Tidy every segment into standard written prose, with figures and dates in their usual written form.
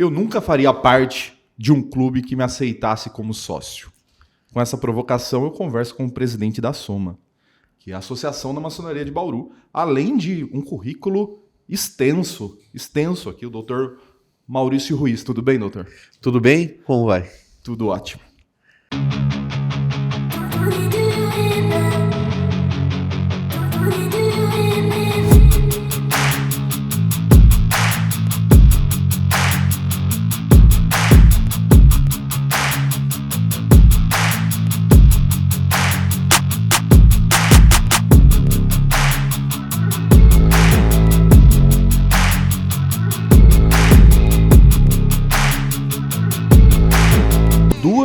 Eu nunca faria parte de um clube que me aceitasse como sócio. Com essa provocação, eu converso com o presidente da Soma, que é a Associação da Maçonaria de Bauru, além de um currículo extenso aqui, o doutor Maurício Ruiz. Tudo bem, doutor? Tudo bem? Como vai? Tudo ótimo.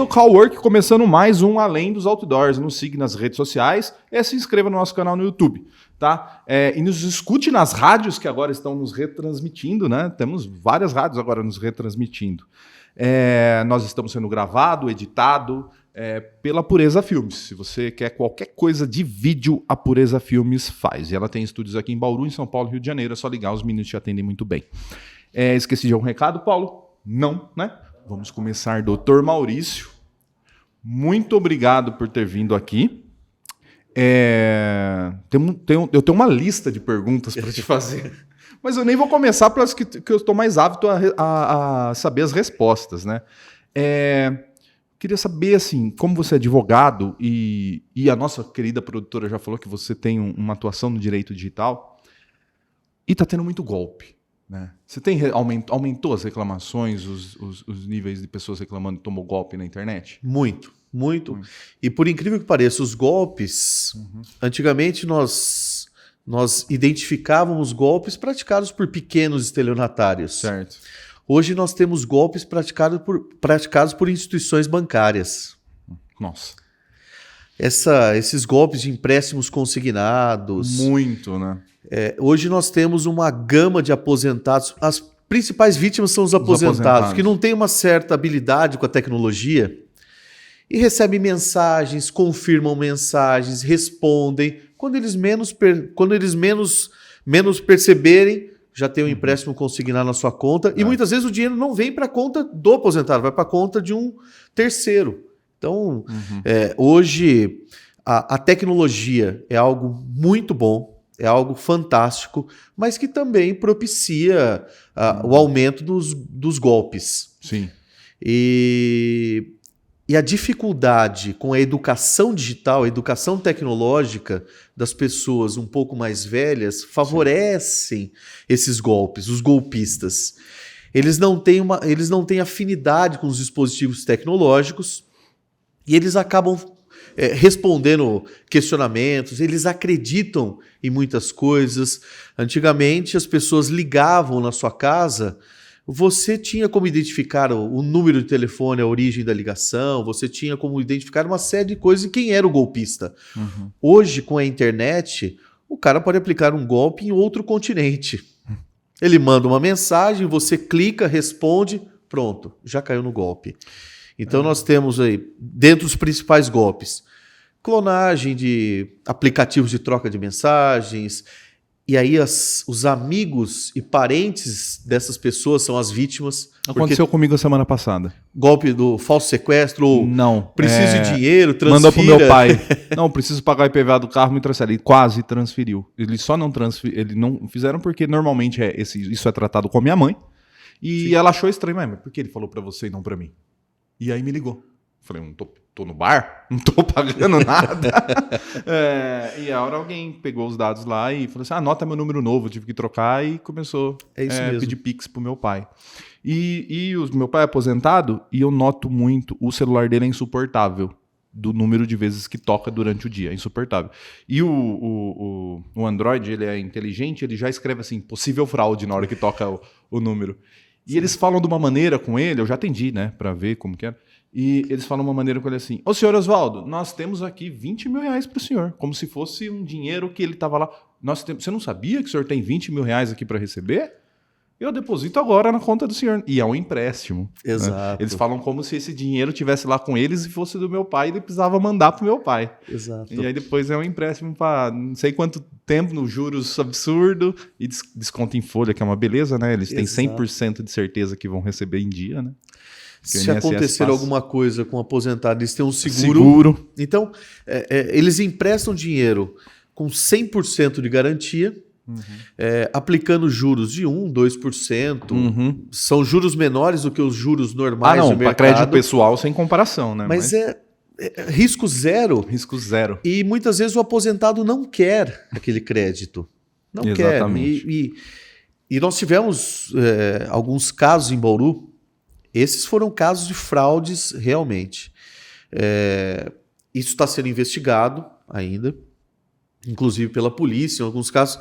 Callwork, começando mais um Além dos Outdoors. Nos siga nas redes sociais e se inscreva no nosso canal no YouTube, tá? E nos escute nas rádios que agora estão nos retransmitindo, né? Temos várias rádios agora nos retransmitindo. Nós estamos sendo gravado, editado pela Pureza Filmes. Se você quer qualquer coisa de vídeo, a Pureza Filmes faz. E ela tem estúdios aqui em Bauru, em São Paulo, Rio de Janeiro. É só ligar, os meninos te atendem muito bem. Esqueci de algum recado, Paulo? Não, né? Vamos começar, doutor Maurício. Muito obrigado por ter vindo aqui. Eu tenho uma lista de perguntas para te fazer, mas eu nem vou começar pelas que eu estou mais apto a saber as respostas, né? Queria saber, assim, como você é advogado e a nossa querida produtora já falou que você tem uma atuação no direito digital e está tendo muito golpe, né? Você aumentou as reclamações, os níveis de pessoas reclamando que tomou golpe na internet? Muito. E por incrível que pareça, os golpes, antigamente nós identificávamos golpes praticados por pequenos estelionatários. Certo. Hoje nós temos golpes praticados por instituições bancárias. Nossa. Esses golpes de empréstimos consignados. Muito, né? Hoje nós temos uma gama de aposentados. As principais vítimas são os aposentados, que não têm uma certa habilidade com a tecnologia e recebem mensagens, confirmam mensagens, respondem. Quando eles menos perceberem, já tem um empréstimo consignado na sua conta. E muitas vezes o dinheiro não vem para a conta do aposentado, vai para a conta de um terceiro. Então, hoje, a tecnologia é algo muito bom, é algo fantástico, mas que também propicia o aumento dos golpes. Sim. E a dificuldade com a educação digital, a educação tecnológica das pessoas um pouco mais velhas favorecem esses golpes, os golpistas. Eles não têm afinidade com os dispositivos tecnológicos e eles acabam respondendo questionamentos, eles acreditam em muitas coisas. Antigamente as pessoas ligavam na sua casa, você tinha como identificar o número de telefone, a origem da ligação, você tinha como identificar uma série de coisas e quem era o golpista. Hoje, com a internet, o cara pode aplicar um golpe em outro continente. Ele manda uma mensagem, você clica, responde, pronto, já caiu no golpe. Então nós temos aí, dentro dos principais golpes, clonagem de aplicativos de troca de mensagens. E aí os amigos e parentes dessas pessoas são as vítimas. Aconteceu comigo a semana passada. Golpe do falso sequestro ou não, preciso de dinheiro, transfira. Mandou pro meu pai. Não, preciso pagar o IPVA do carro, me transfere. Ele quase transferiu. Ele só não transferiu. Ele não fizeram porque normalmente isso é tratado com a minha mãe. E ela achou estranho, mas por que ele falou pra você e não pra mim? E aí me ligou. Falei, não tô no bar, não tô pagando nada. E a hora alguém pegou os dados lá e falou assim, anota meu número novo, eu tive que trocar e começou a pedir Pix pro meu pai. E o meu pai é aposentado e eu noto muito, o celular dele é insuportável, do número de vezes que toca durante o dia, é insuportável. E o Android, ele é inteligente, ele já escreve assim, possível fraude na hora que toca o número. E eles falam de uma maneira com ele, eu já atendi, né, pra ver como que era. E eles falam de uma maneira com ele assim, ô senhor Oswaldo, nós temos aqui 20 mil reais pro senhor, como se fosse um dinheiro que ele tava lá. Você não sabia que o senhor tem 20 mil reais aqui para receber? eu deposito agora na conta do senhor. E é um empréstimo. Exato. Né? Eles falam como se esse dinheiro estivesse lá com eles e fosse do meu pai e ele precisava mandar pro meu pai. Exato. E aí depois é um empréstimo para não sei quanto tempo, nos juros absurdo e desconto em folha, que é uma beleza, né? Eles têm 100% de certeza que vão receber em dia, né? Se acontecer alguma coisa com o aposentado, eles têm um seguro. Então, eles emprestam dinheiro com 100% de garantia, aplicando juros de 1%, 2%. São juros menores do que os juros normais do mercado. Para crédito pessoal sem comparação, né? Mas é risco zero. Risco zero. E muitas vezes o aposentado não quer aquele crédito. Não Exatamente. quer. E nós tivemos alguns casos em Bauru. Esses foram casos de fraudes realmente. Isso está sendo investigado ainda, inclusive pela polícia, em alguns casos.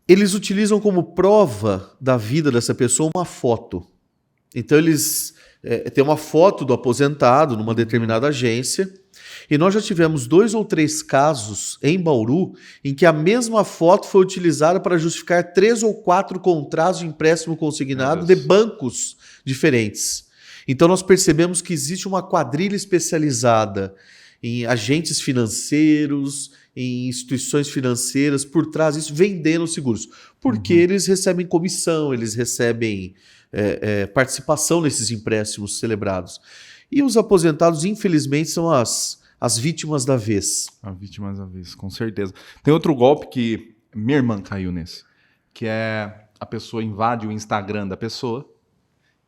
Eles utilizam como prova da vida dessa pessoa uma foto. Então eles têm uma foto do aposentado numa determinada agência, e nós já tivemos 2 ou 3 casos em Bauru em que a mesma foto foi utilizada para justificar 3 ou 4 contratos de empréstimo consignado de bancos diferentes. Então nós percebemos que existe uma quadrilha especializada em agentes financeiros, em instituições financeiras por trás disso, vendendo seguros. Porque eles recebem comissão, eles recebem participação nesses empréstimos celebrados. E os aposentados, infelizmente, são as vítimas da vez. As vítimas da vez, com certeza. Tem outro golpe que minha irmã caiu nesse, que é a pessoa invade o Instagram da pessoa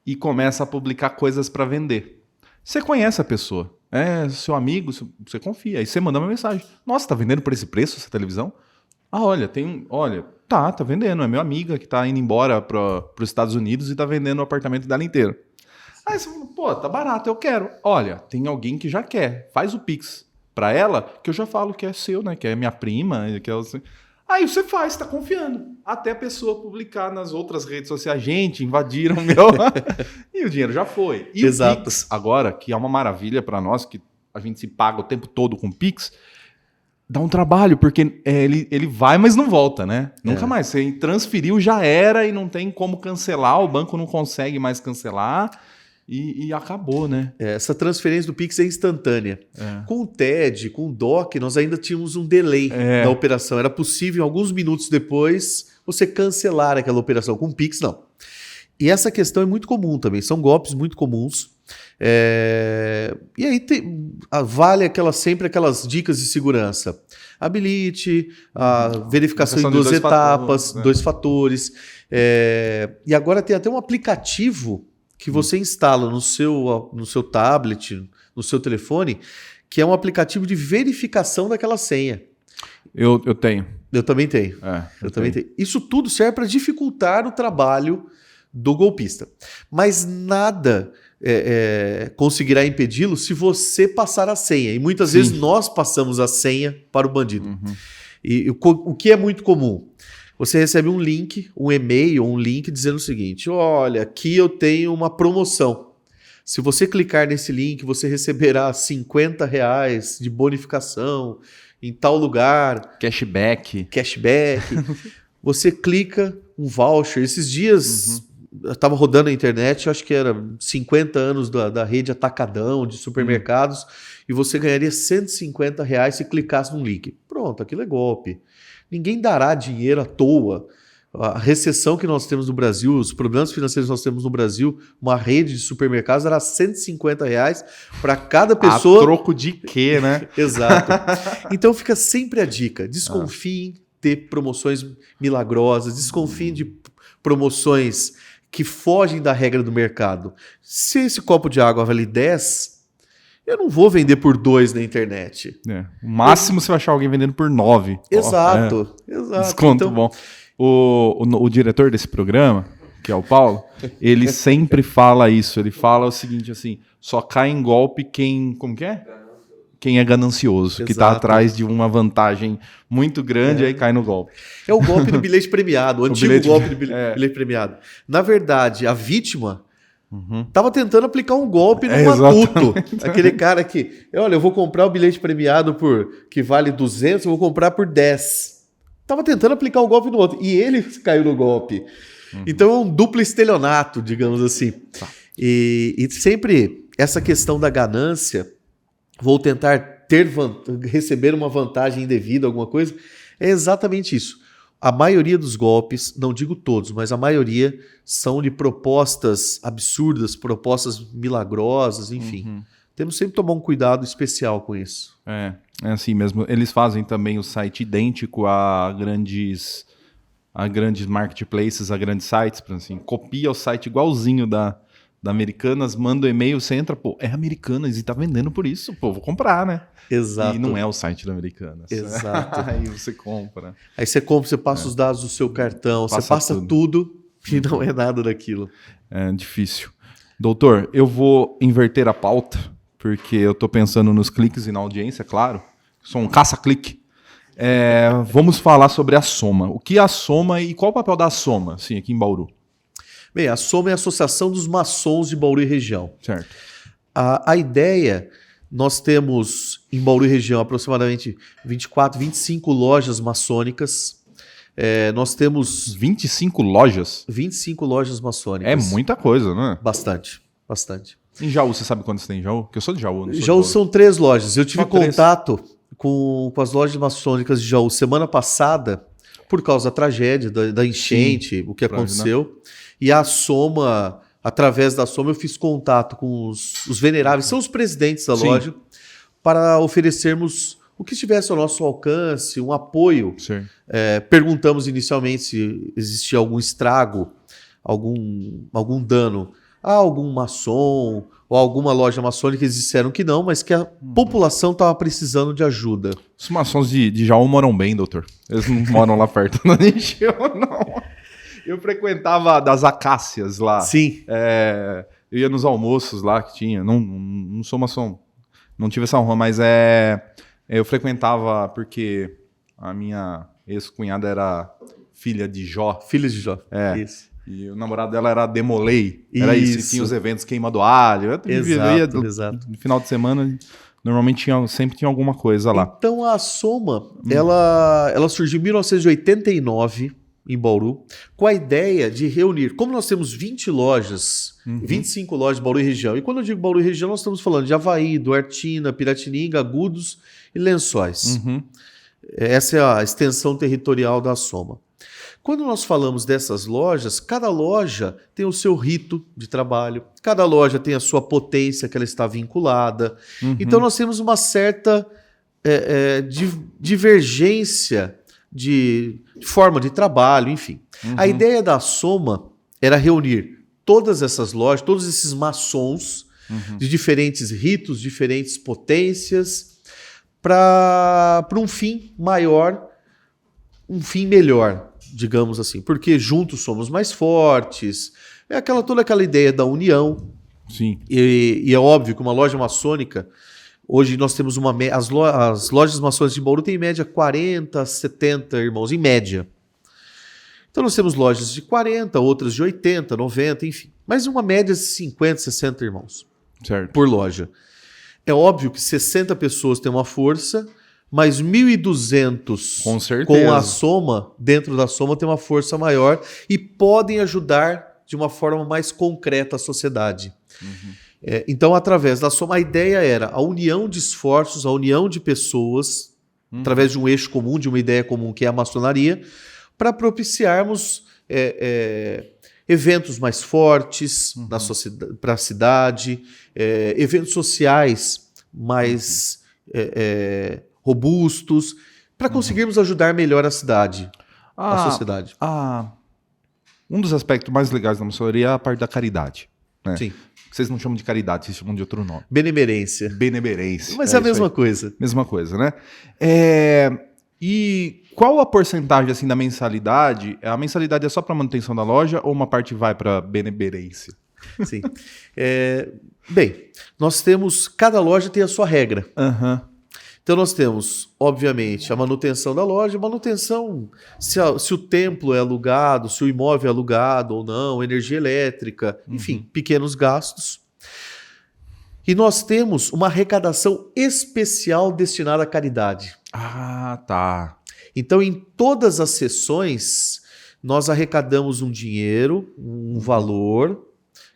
e começa a publicar coisas para vender. Você conhece a pessoa, é seu amigo, você confia. Aí você manda uma mensagem. Nossa, tá vendendo por esse preço essa televisão? Ah, olha, tá vendendo. É minha amiga que tá indo embora para os Estados Unidos e tá vendendo o apartamento dela inteiro. Aí você fala, pô, tá barato, eu quero. Olha, tem alguém que já quer. Faz o Pix para ela, que eu já falo que é seu, né? Que é minha prima. Que é Aí você faz, tá confiando. Até a pessoa publicar nas outras redes sociais. Gente, invadiram o meu. E o dinheiro já foi. E Exato. o Pix, agora, que é uma maravilha para nós, que a gente se paga o tempo todo com Pix, dá um trabalho, porque ele vai, mas não volta, né? Nunca mais. Você transferiu, já era, e não tem como cancelar, o banco não consegue mais cancelar. E acabou, né? Essa transferência do Pix é instantânea. Com o TED, com o DOC, nós ainda tínhamos um delay na operação. Era possível, alguns minutos depois, você cancelar aquela operação. Com o Pix, não. E essa questão é muito comum também. São golpes muito comuns. E aí vale sempre aquelas dicas de segurança. Habilite, a verificação em 2 etapas, 2 fatores. E agora tem até um aplicativo que você instala no seu tablet, no seu telefone, que é um aplicativo de verificação daquela senha. Eu tenho. Eu também tenho. Eu também tenho. Isso tudo serve para dificultar o trabalho do golpista. Mas nada conseguirá impedi-lo se você passar a senha. E muitas vezes nós passamos a senha para o bandido. E o que é muito comum? Você recebe um link, um e-mail, um link dizendo o seguinte: olha, aqui eu tenho uma promoção. Se você clicar nesse link, você receberá R$50 de bonificação em tal lugar. Cashback. Você clica, um voucher. Esses dias eu estava rodando na internet, acho que era 50 anos da rede Atacadão de supermercados, e você ganharia R$150 se clicasse num link. Pronto, aquilo é golpe. Ninguém dará dinheiro à toa. A recessão que nós temos no Brasil, os problemas financeiros que nós temos no Brasil, uma rede de supermercados dará R$150 para cada pessoa. A troco de quê, né? Exato. Então fica sempre a dica. Desconfiem de promoções milagrosas, desconfiem de promoções que fogem da regra do mercado. Se esse copo de água vale 10, eu não vou vender por 2 na internet. O máximo você vai achar alguém vendendo por 9. Exato. Desconto então, bom. O diretor desse programa, que é o Paulo, ele sempre fala isso. Ele fala o seguinte, assim, só cai em golpe quem... Como que é? Quem é ganancioso, que está atrás de uma vantagem muito grande, aí cai no golpe. É o golpe do bilhete premiado, o antigo golpe do bilhete premiado. Na verdade, a vítima estava tentando aplicar um golpe no matuto. Aquele cara que, olha, eu vou comprar o bilhete premiado que vale 200, eu vou comprar por 10. Estava tentando aplicar um golpe no outro. E ele caiu no golpe. Então é um duplo estelionato, digamos assim. Tá. E sempre essa questão da ganância, vou tentar receber uma vantagem indevida, alguma coisa, é exatamente isso. A maioria dos golpes, não digo todos, mas a maioria são de propostas absurdas, propostas milagrosas, enfim. Temos sempre que tomar um cuidado especial com isso. É assim mesmo. Eles fazem também o site idêntico a grandes marketplaces, a grandes sites, assim, copia o site igualzinho da Americanas, manda o e-mail, você entra, pô, é Americanas e tá vendendo por isso, pô, vou comprar, né? Exato. E não é o site da Americanas. Exato. Aí você compra. Aí você compra, você passa os dados do seu cartão, você passa tudo e não é nada daquilo. É difícil. Doutor, eu vou inverter a pauta, porque eu tô pensando nos cliques e na audiência, claro. Sou um caça-clique. Vamos falar sobre a Soma. O que é a Soma e qual o papel da Soma, assim, aqui em Bauru? Bem, a Soma é a Associação dos Maçons de Bauru e Região. Certo. A ideia, nós temos em Bauru e Região aproximadamente 24, 25 lojas maçônicas. Nós temos 25 lojas? 25 lojas maçônicas. É muita coisa, né? Bastante, bastante. Em Jaú, você sabe quantos tem em Jaú? Porque eu sou de Jaú. Jaú são 3 lojas. Eu tive Só 3. contato com as lojas maçônicas de Jaú semana passada, por causa da tragédia, da enchente, o que aconteceu. E a Soma, através da Soma, eu fiz contato com os veneráveis, são os presidentes da loja, para oferecermos o que estivesse ao nosso alcance, um apoio. Perguntamos inicialmente se existia algum estrago, algum dano a algum maçom ou alguma loja maçônica. Eles disseram que não, mas que a população estava precisando de ajuda. Os maçons de Jaú moram bem, doutor. Eles não moram lá perto, não encheu, não. Eu frequentava das acácias lá. Sim. Eu ia nos almoços lá que tinha. Não sou maçom. Não tive essa honra, mas eu frequentava porque a minha ex-cunhada era filha de Jó. Filha de Jó. Isso. E o namorado dela era Demolei. Era isso. E tinha os eventos Queima do Alho. Exato. No final de semana, normalmente sempre tinha alguma coisa lá. Então a Soma, ela surgiu em 1989 em Bauru, com a ideia de reunir, como nós temos 20 lojas, 25 lojas de Bauru e região, e quando eu digo Bauru e região, nós estamos falando de Avaí, Duartina, Piratininga, Agudos e Lençóis. Essa é a extensão territorial da Soma. Quando nós falamos dessas lojas, cada loja tem o seu rito de trabalho, cada loja tem a sua potência que ela está vinculada. Então nós temos uma certa divergência de forma de trabalho, enfim. A ideia da Soma era reunir todas essas lojas, todos esses maçons de diferentes ritos, diferentes potências, para um fim maior, um fim melhor, digamos assim. Porque juntos somos mais fortes. Toda aquela ideia da união. Sim. E é óbvio que uma loja maçônica... Hoje nós temos as lojas maçônicas de Bauru têm em média 40, 70 irmãos, em média. Então nós temos lojas de 40, outras de 80, 90, enfim. Mas uma média de 50, 60 irmãos por loja. É óbvio que 60 pessoas têm uma força, mas 1.200 com a Soma, dentro da Soma, tem uma força maior e podem ajudar de uma forma mais concreta a sociedade. Então, através da Soma, a ideia era a união de esforços, a união de pessoas, através de um eixo comum, de uma ideia comum, que é a maçonaria, para propiciarmos eventos mais fortes para a cidade, eventos sociais mais robustos, para conseguirmos ajudar melhor a cidade, a sociedade. Um dos aspectos mais legais da maçonaria é a parte da caridade. Né? Sim. Vocês não chamam de caridade, vocês chamam de outro nome. Benemerência. Mas é a mesma coisa. Mesma coisa, né? E qual a porcentagem assim, da mensalidade? A mensalidade é só para manutenção da loja ou uma parte vai para benemerência? Sim. Bem, nós temos... Cada loja tem a sua regra. Então nós temos, obviamente, a manutenção da loja, manutenção se o templo é alugado, se o imóvel é alugado ou não, energia elétrica, enfim, pequenos gastos. E nós temos uma arrecadação especial destinada à caridade. Tá. Então, em todas as sessões, nós arrecadamos um dinheiro, um valor,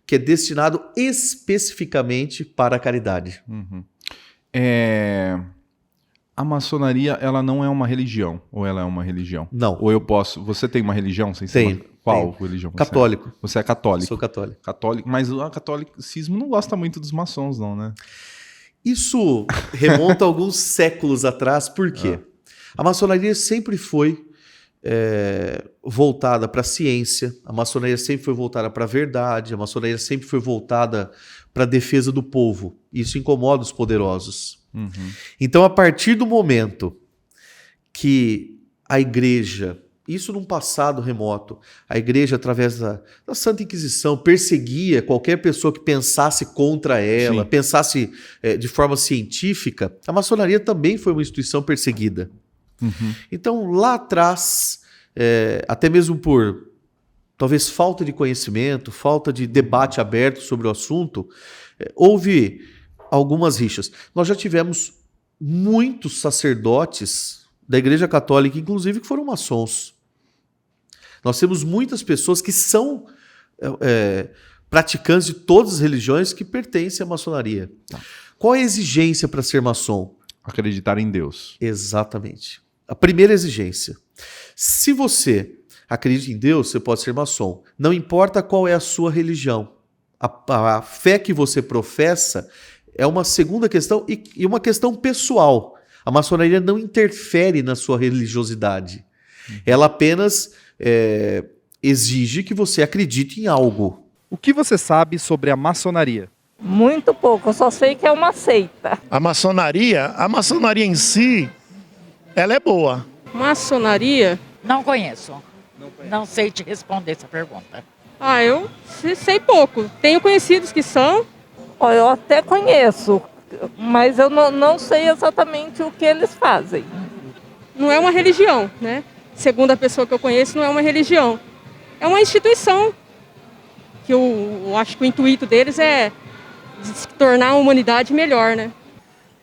que é destinado especificamente para a caridade. Uhum. A maçonaria, ela não é uma religião, ou ela é uma religião? Não. Ou eu posso... Você tem uma religião? Sem ser Tenho. Qual religião você Católico. é? Você é católico. Sou católico. Católico, mas o catolicismo não gosta muito dos maçons, não, né? Isso remonta a alguns séculos atrás, por quê? A maçonaria sempre foi voltada para a ciência, a maçonaria sempre foi voltada para a verdade, a maçonaria sempre foi voltada para a defesa do povo. Isso incomoda os poderosos. Uhum. Então, a partir do momento que a igreja, isso num passado remoto, a igreja, através da Santa Inquisição, perseguia qualquer pessoa que pensasse contra ela, Sim. pensasse de forma científica, a maçonaria também foi uma instituição perseguida. Uhum. Então, lá atrás, até mesmo por talvez falta de conhecimento, falta de debate aberto sobre o assunto, houve algumas rixas. Nós já tivemos muitos sacerdotes da Igreja Católica, inclusive, que foram maçons. Nós temos muitas pessoas que são praticantes de todas as religiões que pertencem à maçonaria. Tá. Qual é a exigência para ser maçom? Acreditar em Deus. Exatamente. A primeira exigência. Se você acredita em Deus, você pode ser maçom. Não importa qual é a sua religião. A fé que você professa é uma segunda questão e uma questão pessoal. A maçonaria não interfere na sua religiosidade. Ela apenas exige que você acredite em algo. O que você sabe sobre a maçonaria? Muito pouco, eu só sei que é uma seita. A maçonaria em si, ela é boa. Maçonaria? Não conheço. Não sei te responder essa pergunta. Eu sei pouco. Tenho conhecidos que são. Eu até conheço, mas eu não sei exatamente o que eles fazem. Não é uma religião, né? Segundo a pessoa que eu conheço, não é uma religião. É uma instituição que eu acho que o intuito deles é de se tornar a humanidade melhor, né?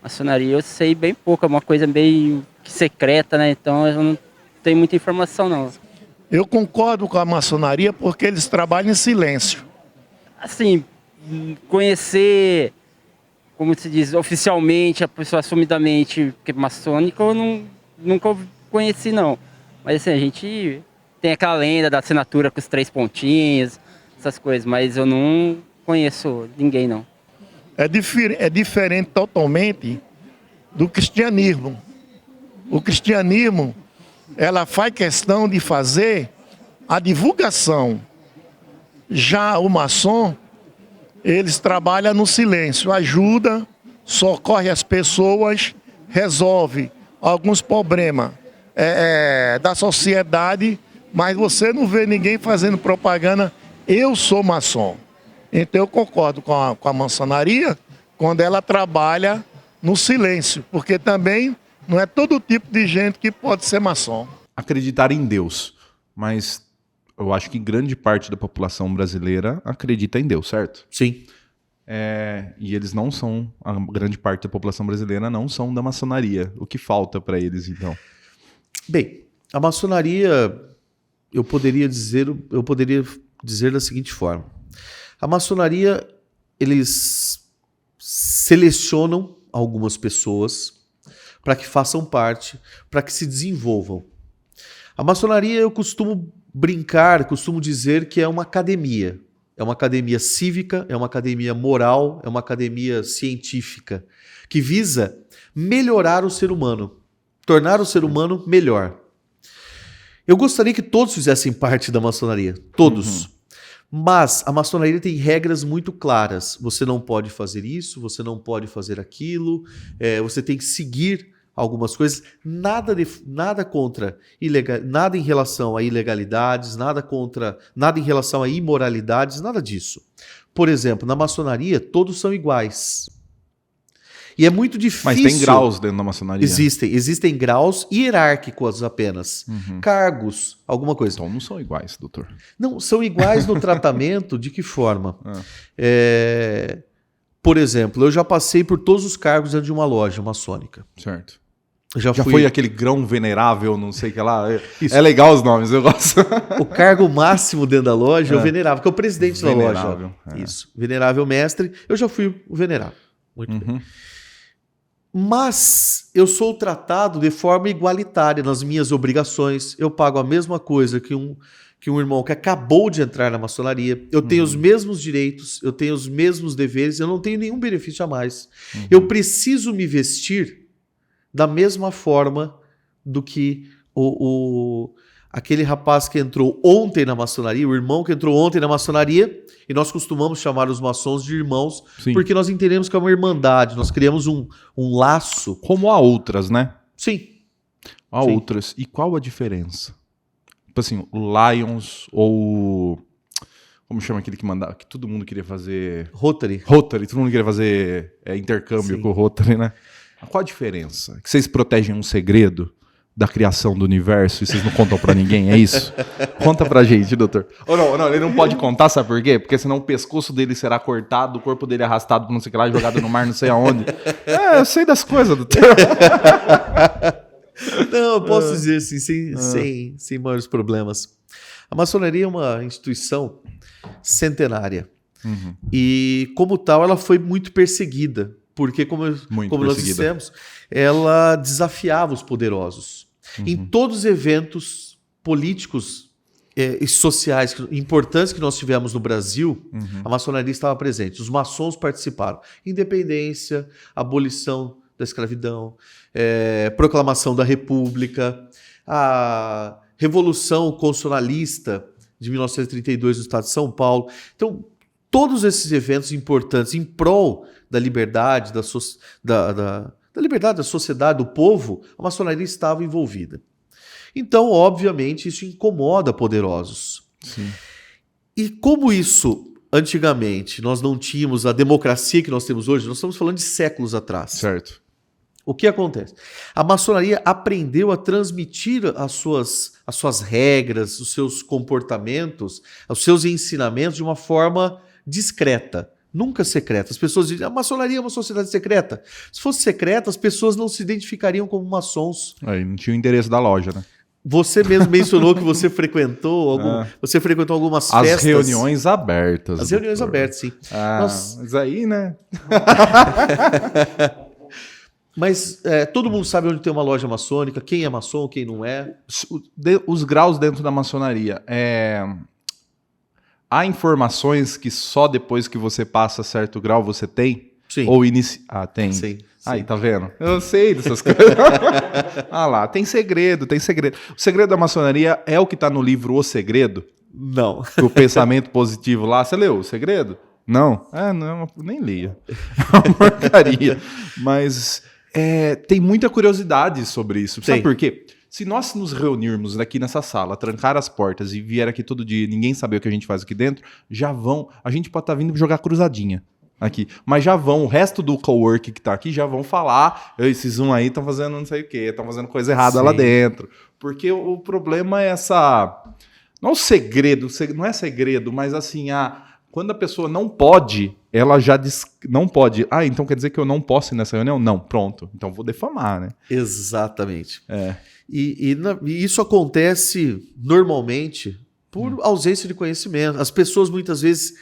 Maçonaria eu sei bem pouco, é uma coisa meio secreta, né? Então eu não tenho muita informação, não. Eu concordo com a maçonaria porque eles trabalham em silêncio. Assim, conhecer, como se diz, oficialmente, a pessoa assumidamente que é maçônica, eu nunca conheci, não. Mas assim, a gente tem aquela lenda da assinatura com os 3 pontinhos, essas coisas, mas eu não conheço ninguém, não. É diferente totalmente do cristianismo. O cristianismo, ela faz questão de fazer a divulgação. Já o maçom, eles trabalham no silêncio, ajuda, socorre as pessoas, resolve alguns problemas da sociedade, mas você não vê ninguém fazendo propaganda, eu sou maçom. Então eu concordo com a maçonaria quando ela trabalha no silêncio, porque também não é todo tipo de gente que pode ser maçom. Acreditar em Deus, mas eu acho que grande parte da população brasileira acredita em Deus, certo? Sim. E eles não são, a grande parte da população brasileira não são da maçonaria. O que falta para eles, então? Bem, a maçonaria, eu poderia dizer da seguinte forma. A maçonaria, eles selecionam algumas pessoas para que façam parte, para que se desenvolvam. A maçonaria, eu costumo brincar, costumo dizer que é uma academia. É uma academia cívica, é uma academia moral, é uma academia científica, que visa melhorar o ser humano, tornar o ser humano melhor. Eu gostaria que todos fizessem parte da maçonaria, todos. Uhum. Mas a maçonaria tem regras muito claras. Você não pode fazer isso, você não pode fazer aquilo, você tem que seguir algumas coisas. Nada contra nada em relação a ilegalidades, nada em relação a imoralidades, nada disso. Por exemplo, na maçonaria, todos são iguais. E é muito difícil... Mas tem graus dentro da maçonaria? Existem graus hierárquicos apenas. Uhum. Cargos, alguma coisa. Então não são iguais, doutor. Não, são iguais no tratamento. De que forma? Por exemplo, eu já passei por todos os cargos dentro de uma loja maçônica. Certo. Já fui. foi aquele grão venerável, não sei o que lá. Isso. É legal os nomes, eu gosto. O cargo máximo dentro da loja é o venerável, que é o presidente da Venerável, loja. é. Isso. Venerável mestre. Eu já fui o venerável. Muito bem. Mas eu sou tratado de forma igualitária nas minhas obrigações. Eu pago a mesma coisa que um irmão que acabou de entrar na maçonaria. Eu tenho os mesmos direitos, eu tenho os mesmos deveres, eu não tenho nenhum benefício a mais. Eu preciso me vestir da mesma forma do que aquele rapaz que entrou ontem na maçonaria, o irmão que entrou ontem na maçonaria, e nós costumamos chamar os maçons de irmãos, Sim. porque nós entendemos que é uma irmandade, nós criamos um laço. Como há outras, né? Sim. Há Sim. outras. E qual a diferença? Tipo assim, o Lions ou... Como chama aquele que mandava? Que todo mundo queria fazer... Rotary. Rotary. Todo mundo queria fazer intercâmbio Sim. com o Rotary, né? Qual a diferença? Que vocês protegem um segredo da criação do universo e vocês não contam pra ninguém, é isso? Conta pra gente, doutor. Ou não, ele não pode contar, sabe por quê? Porque senão o pescoço dele será cortado, o corpo dele arrastado pra não sei o que lá, jogado no mar não sei aonde. Eu sei das coisas, doutor. Não, eu posso dizer assim, sem maiores problemas. A maçonaria é uma instituição centenária. E, como tal, ela foi muito perseguida. Porque, como nós dissemos, ela desafiava os poderosos. Em todos os eventos políticos e sociais importantes que nós tivemos no Brasil, a maçonaria estava presente. Os maçons participaram. Independência, abolição da escravidão, proclamação da República, a Revolução Constitucionalista de 1932 no estado de São Paulo. Então, todos esses eventos importantes em prol da liberdade, da liberdade da sociedade, do povo, a maçonaria estava envolvida. Então, obviamente, isso incomoda poderosos. Sim. E como isso, antigamente, nós não tínhamos a democracia que nós temos hoje, nós estamos falando de séculos atrás. Certo. O que acontece? A maçonaria aprendeu a transmitir as suas regras, os seus comportamentos, os seus ensinamentos de uma forma discreta, nunca secreta. As pessoas dizem, a maçonaria é uma sociedade secreta. Se fosse secreta, as pessoas não se identificariam como maçons. Aí não tinha o endereço da loja, né? Você mesmo mencionou que você frequentou algumas festas. As reuniões abertas. As reuniões doutor. abertas, sim. Mas aí, né? Mas todo mundo sabe onde tem uma loja maçônica, quem é maçom, quem não é. Os graus dentro da maçonaria. Há informações que só depois que você passa certo grau você tem? Sim. Ou tem. Sim. Aí, tá vendo? Eu sei dessas coisas. Lá, tem segredo, tem segredo. O segredo da maçonaria é o que tá no livro O Segredo? Não. O pensamento positivo lá. Você leu O Segredo? Não? Não, nem lia. É uma porcaria. Mas tem muita curiosidade sobre isso. Sabe por quê? Se nós nos reunirmos aqui nessa sala, trancar as portas e vier aqui todo dia, ninguém saber o que a gente faz aqui dentro, a gente pode estar vindo jogar cruzadinha aqui, mas o resto do cowork que tá aqui já vão falar, esses aí estão fazendo não sei o quê, estão fazendo coisa errada lá dentro, porque o problema é não é o segredo, não é segredo, mas assim, quando a pessoa não pode, ela já diz, não pode, então quer dizer que eu não posso ir nessa reunião? Não, pronto, então vou defamar, né? Exatamente. E isso acontece normalmente por ausência de conhecimento. As pessoas muitas vezes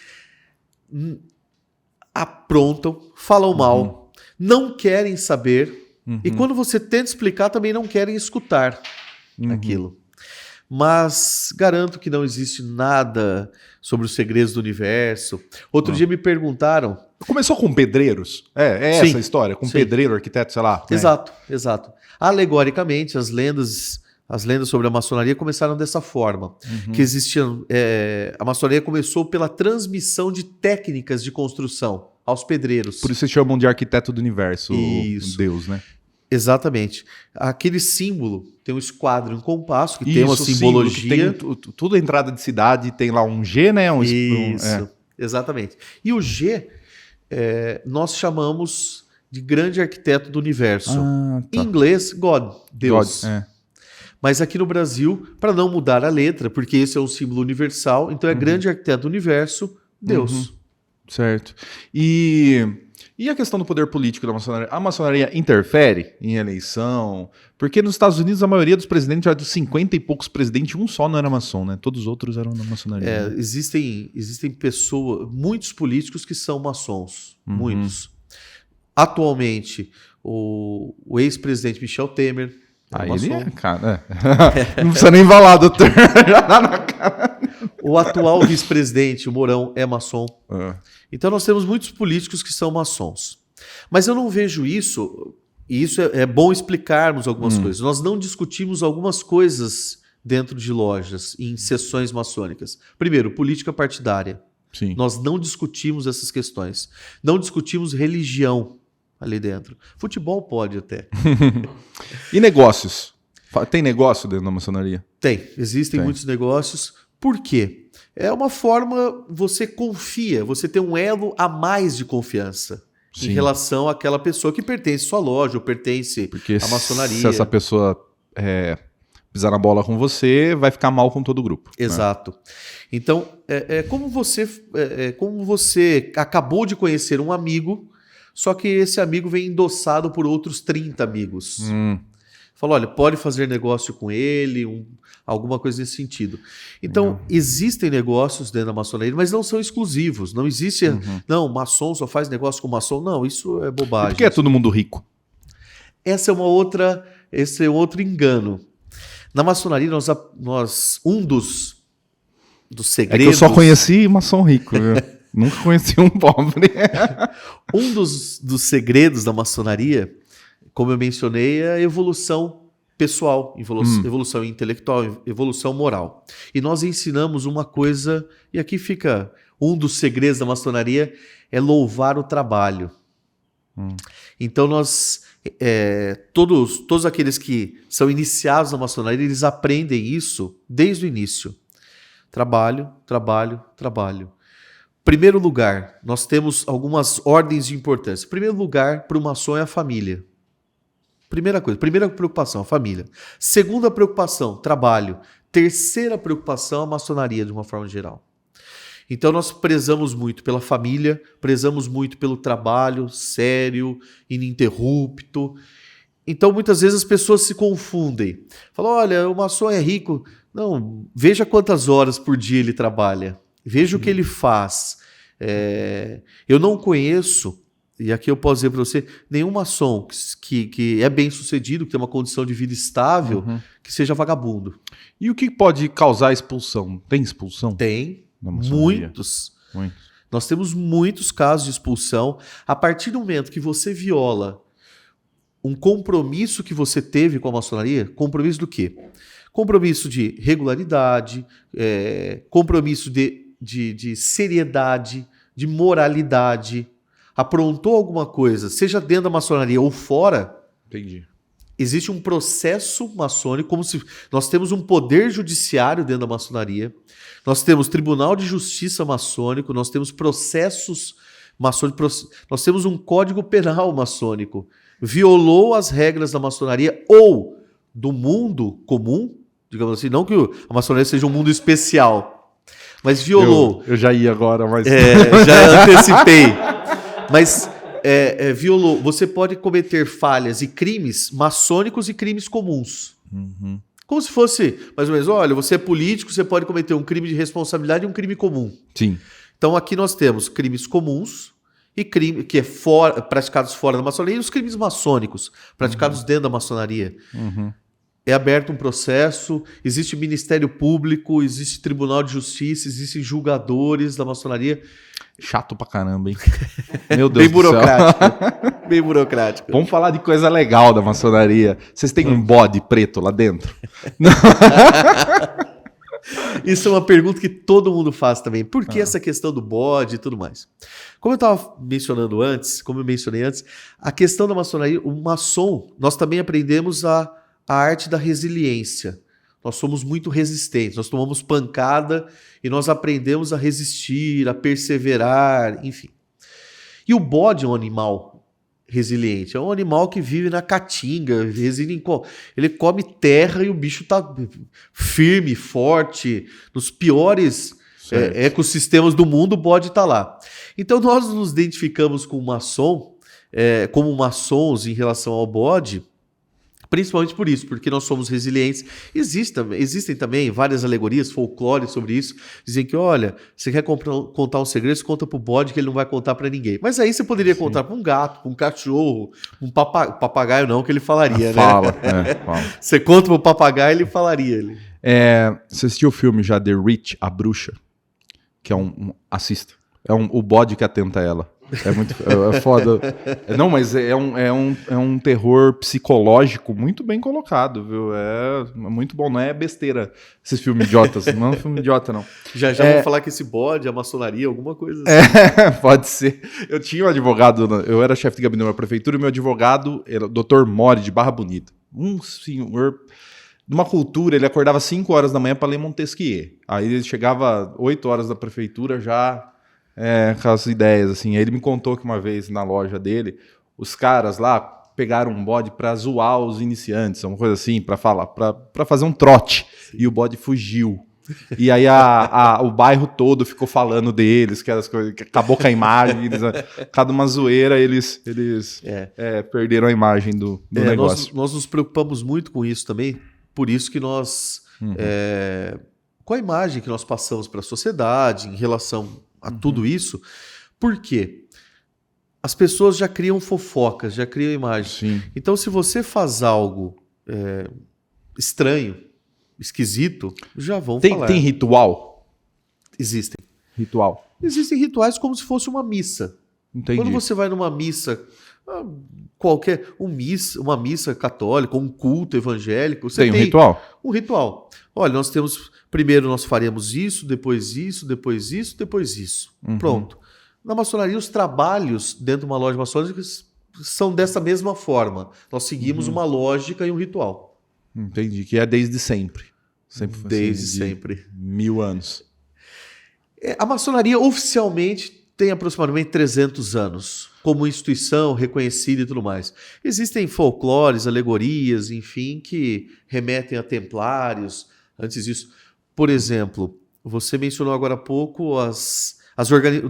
aprontam, falam mal, não querem saber, e quando você tenta explicar, também não querem escutar aquilo. Mas garanto que não existe nada sobre os segredos do universo. Outro dia me perguntaram... Começou com pedreiros? Essa a história? Com pedreiro, arquiteto, sei lá. Exato. Alegoricamente, as lendas sobre a maçonaria começaram dessa forma. Que existiam... a maçonaria começou pela transmissão de técnicas de construção aos pedreiros. Por isso se chamam de arquiteto do universo, Isso. o Deus, né? Exatamente. Aquele símbolo tem um esquadro, um compasso, que tem uma simbologia. Tem tudo entrada de cidade, tem lá um G, né? Isso, exatamente. E o G, nós chamamos de grande arquiteto do universo. Em inglês, God, Deus. Mas aqui no Brasil, para não mudar a letra, porque esse é um símbolo universal, então é grande arquiteto do universo, Deus. Certo. E a questão do poder político da maçonaria? A maçonaria interfere em eleição? Porque nos Estados Unidos a maioria dos presidentes, já dos 50 e poucos presidentes, um só não era maçom, né? Todos os outros eram da maçonaria. né? Existem pessoas, muitos políticos que são maçons, muitos. Atualmente, o ex-presidente Michel Temer é Ele maçom. cara, não precisa nem falar, doutor. Já tá na cara. O atual vice-presidente, o Mourão, é maçom. Ah, Então nós temos muitos políticos que são maçons. Mas eu não vejo isso, e isso é bom explicarmos algumas coisas. Nós não discutimos algumas coisas dentro de lojas, em sessões maçônicas. Primeiro, política partidária. sim. Nós não discutimos essas questões. Não discutimos religião ali dentro. Futebol pode até. E negócios? Tem negócio dentro da maçonaria? Existem Tem. muitos negócios. Por quê? É uma forma, você confia, você tem um elo a mais de confiança Sim. em relação àquela pessoa que pertence à sua loja ou pertence Porque à maçonaria. se essa pessoa pisar na bola com você, vai ficar mal com todo o grupo. né? Exato. Então, como você acabou de conhecer um amigo, só que esse amigo vem endossado por outros 30 amigos. Falou, olha, pode fazer negócio com ele, alguma coisa nesse sentido. Então, existem negócios dentro da maçonaria, mas não são exclusivos. Não existe, não, maçom só faz negócio com maçom. Não, isso é bobagem. Porque é todo mundo rico. Esse é outro engano. Na maçonaria, um dos É que segredos... eu só conheci maçom rico. viu? Nunca conheci um pobre. Um dos segredos da maçonaria, como eu mencionei, é a evolução pessoal, evolução intelectual, evolução moral. E nós ensinamos uma coisa, e aqui fica um dos segredos da maçonaria, é louvar o trabalho. Então todos aqueles que são iniciados na maçonaria, eles aprendem isso desde o início. Trabalho, trabalho, trabalho. Primeiro lugar, nós temos algumas ordens de importância. Primeiro lugar, para o maçom é a família. Primeira coisa, primeira preocupação, a família. Segunda preocupação, trabalho. Terceira preocupação, a maçonaria, de uma forma geral. Então nós prezamos muito pela família, prezamos muito pelo trabalho sério, ininterrupto. Então muitas vezes as pessoas se confundem. Falam, olha, o maçom é rico. Não, veja quantas horas por dia ele trabalha. Veja o que ele faz. Eu não conheço, e aqui eu posso dizer para você, nenhum maçom que é bem sucedido, que tem uma condição de vida estável, que seja vagabundo. E o que pode causar expulsão? Tem expulsão? Tem Na maçonaria? muitos. Muitos. Nós temos muitos casos de expulsão. A partir do momento que você viola um compromisso que você teve com a maçonaria, compromisso do quê? Compromisso de regularidade, compromisso de seriedade, de moralidade. Aprontou alguma coisa, seja dentro da maçonaria ou fora, Entendi. existe um processo maçônico, como se nós temos um poder judiciário dentro da maçonaria, nós temos tribunal de justiça maçônico, nós temos processos maçônicos, nós temos um código penal maçônico. Violou as regras da maçonaria ou do mundo comum, digamos assim, não que a maçonaria seja um mundo especial, mas violou. Eu já ia agora, mas... Já antecipei. Mas violou. Você pode cometer falhas e crimes maçônicos e crimes comuns. Como se fosse, mais ou menos, olha, você é político, você pode cometer um crime de responsabilidade e um crime comum. Sim. Então aqui nós temos crimes comuns e crime que praticados fora da maçonaria e os crimes maçônicos, praticados dentro da maçonaria. É aberto um processo, existe Ministério Público, existe Tribunal de Justiça, existem julgadores da maçonaria. Chato pra caramba, hein? Meu Deus Bem do céu. burocrático. Bem burocrático. Vamos falar de coisa legal da maçonaria. Vocês têm um bode preto lá dentro? Isso é uma pergunta que todo mundo faz também. Por que essa questão do bode e tudo mais? Como eu mencionei antes, a questão da maçonaria, o maçom, nós também aprendemos a arte da resiliência. Nós somos muito resistentes, nós tomamos pancada e nós aprendemos a resistir, a perseverar, enfim. E o bode é um animal resiliente, é um animal que vive na caatinga, ele come terra e o bicho está firme, forte, nos piores Certo. ecossistemas do mundo, o bode está lá. Então nós nos identificamos com maçom, como maçons em relação ao bode, principalmente por isso, porque nós somos resilientes. Existem também várias alegorias, folclore sobre isso, dizem que, olha, você quer contar um segredo, você conta pro bode que ele não vai contar para ninguém. Mas aí você poderia contar para um gato, para um cachorro, um papagaio não, que ele falaria, Fala. Você conta pro papagaio, ele falaria. Você assistiu o filme já The Witch, A Bruxa? Que é assista. O bode que atenta a ela. É muito foda. Não, mas é um terror psicológico muito bem colocado, viu? É muito bom, não é besteira esses filmes idiotas. Não é um filme idiota, não. Já vou falar que esse bode, a maçonaria, alguma coisa assim. Pode ser. Eu tinha um advogado, eu era chefe de gabinete da prefeitura, e meu advogado era o Dr. Mori, de Barra Bonita. Um senhor de uma cultura, ele acordava 5 horas da manhã para ler Montesquieu. Aí ele chegava 8 horas da prefeitura já... com as ideias, assim. Aí ele me contou que uma vez na loja dele, os caras lá pegaram um bode pra zoar os iniciantes, uma coisa assim, pra falar, pra fazer um trote. Sim. E o bode fugiu. E aí o bairro todo ficou falando deles, que acabou com a imagem, cada uma zoeira, eles perderam a imagem do negócio. Nós nos preocupamos muito com isso também, por isso que nós... com a imagem que nós passamos para a sociedade em relação a tudo isso, porque as pessoas já criam fofocas, já criam imagens. Sim. Então, se você faz algo estranho, esquisito, já vão falar. Tem ritual? Existem. Ritual. Existem rituais como se fosse uma missa. Entendi. Quando você vai numa missa, uma missa católica, um culto evangélico, você tem um ritual? Um ritual. Olha, nós temos... Primeiro nós faremos isso, depois isso, depois isso, depois isso. Pronto. Na maçonaria, os trabalhos dentro de uma loja maçônica são dessa mesma forma. Nós seguimos uma lógica e um ritual. Entendi, que é desde sempre. Desde sempre. 1000 anos. A maçonaria oficialmente tem aproximadamente 300 anos, como instituição reconhecida e tudo mais. Existem folclores, alegorias, enfim, que remetem a templários. Antes disso, por exemplo, você mencionou agora há pouco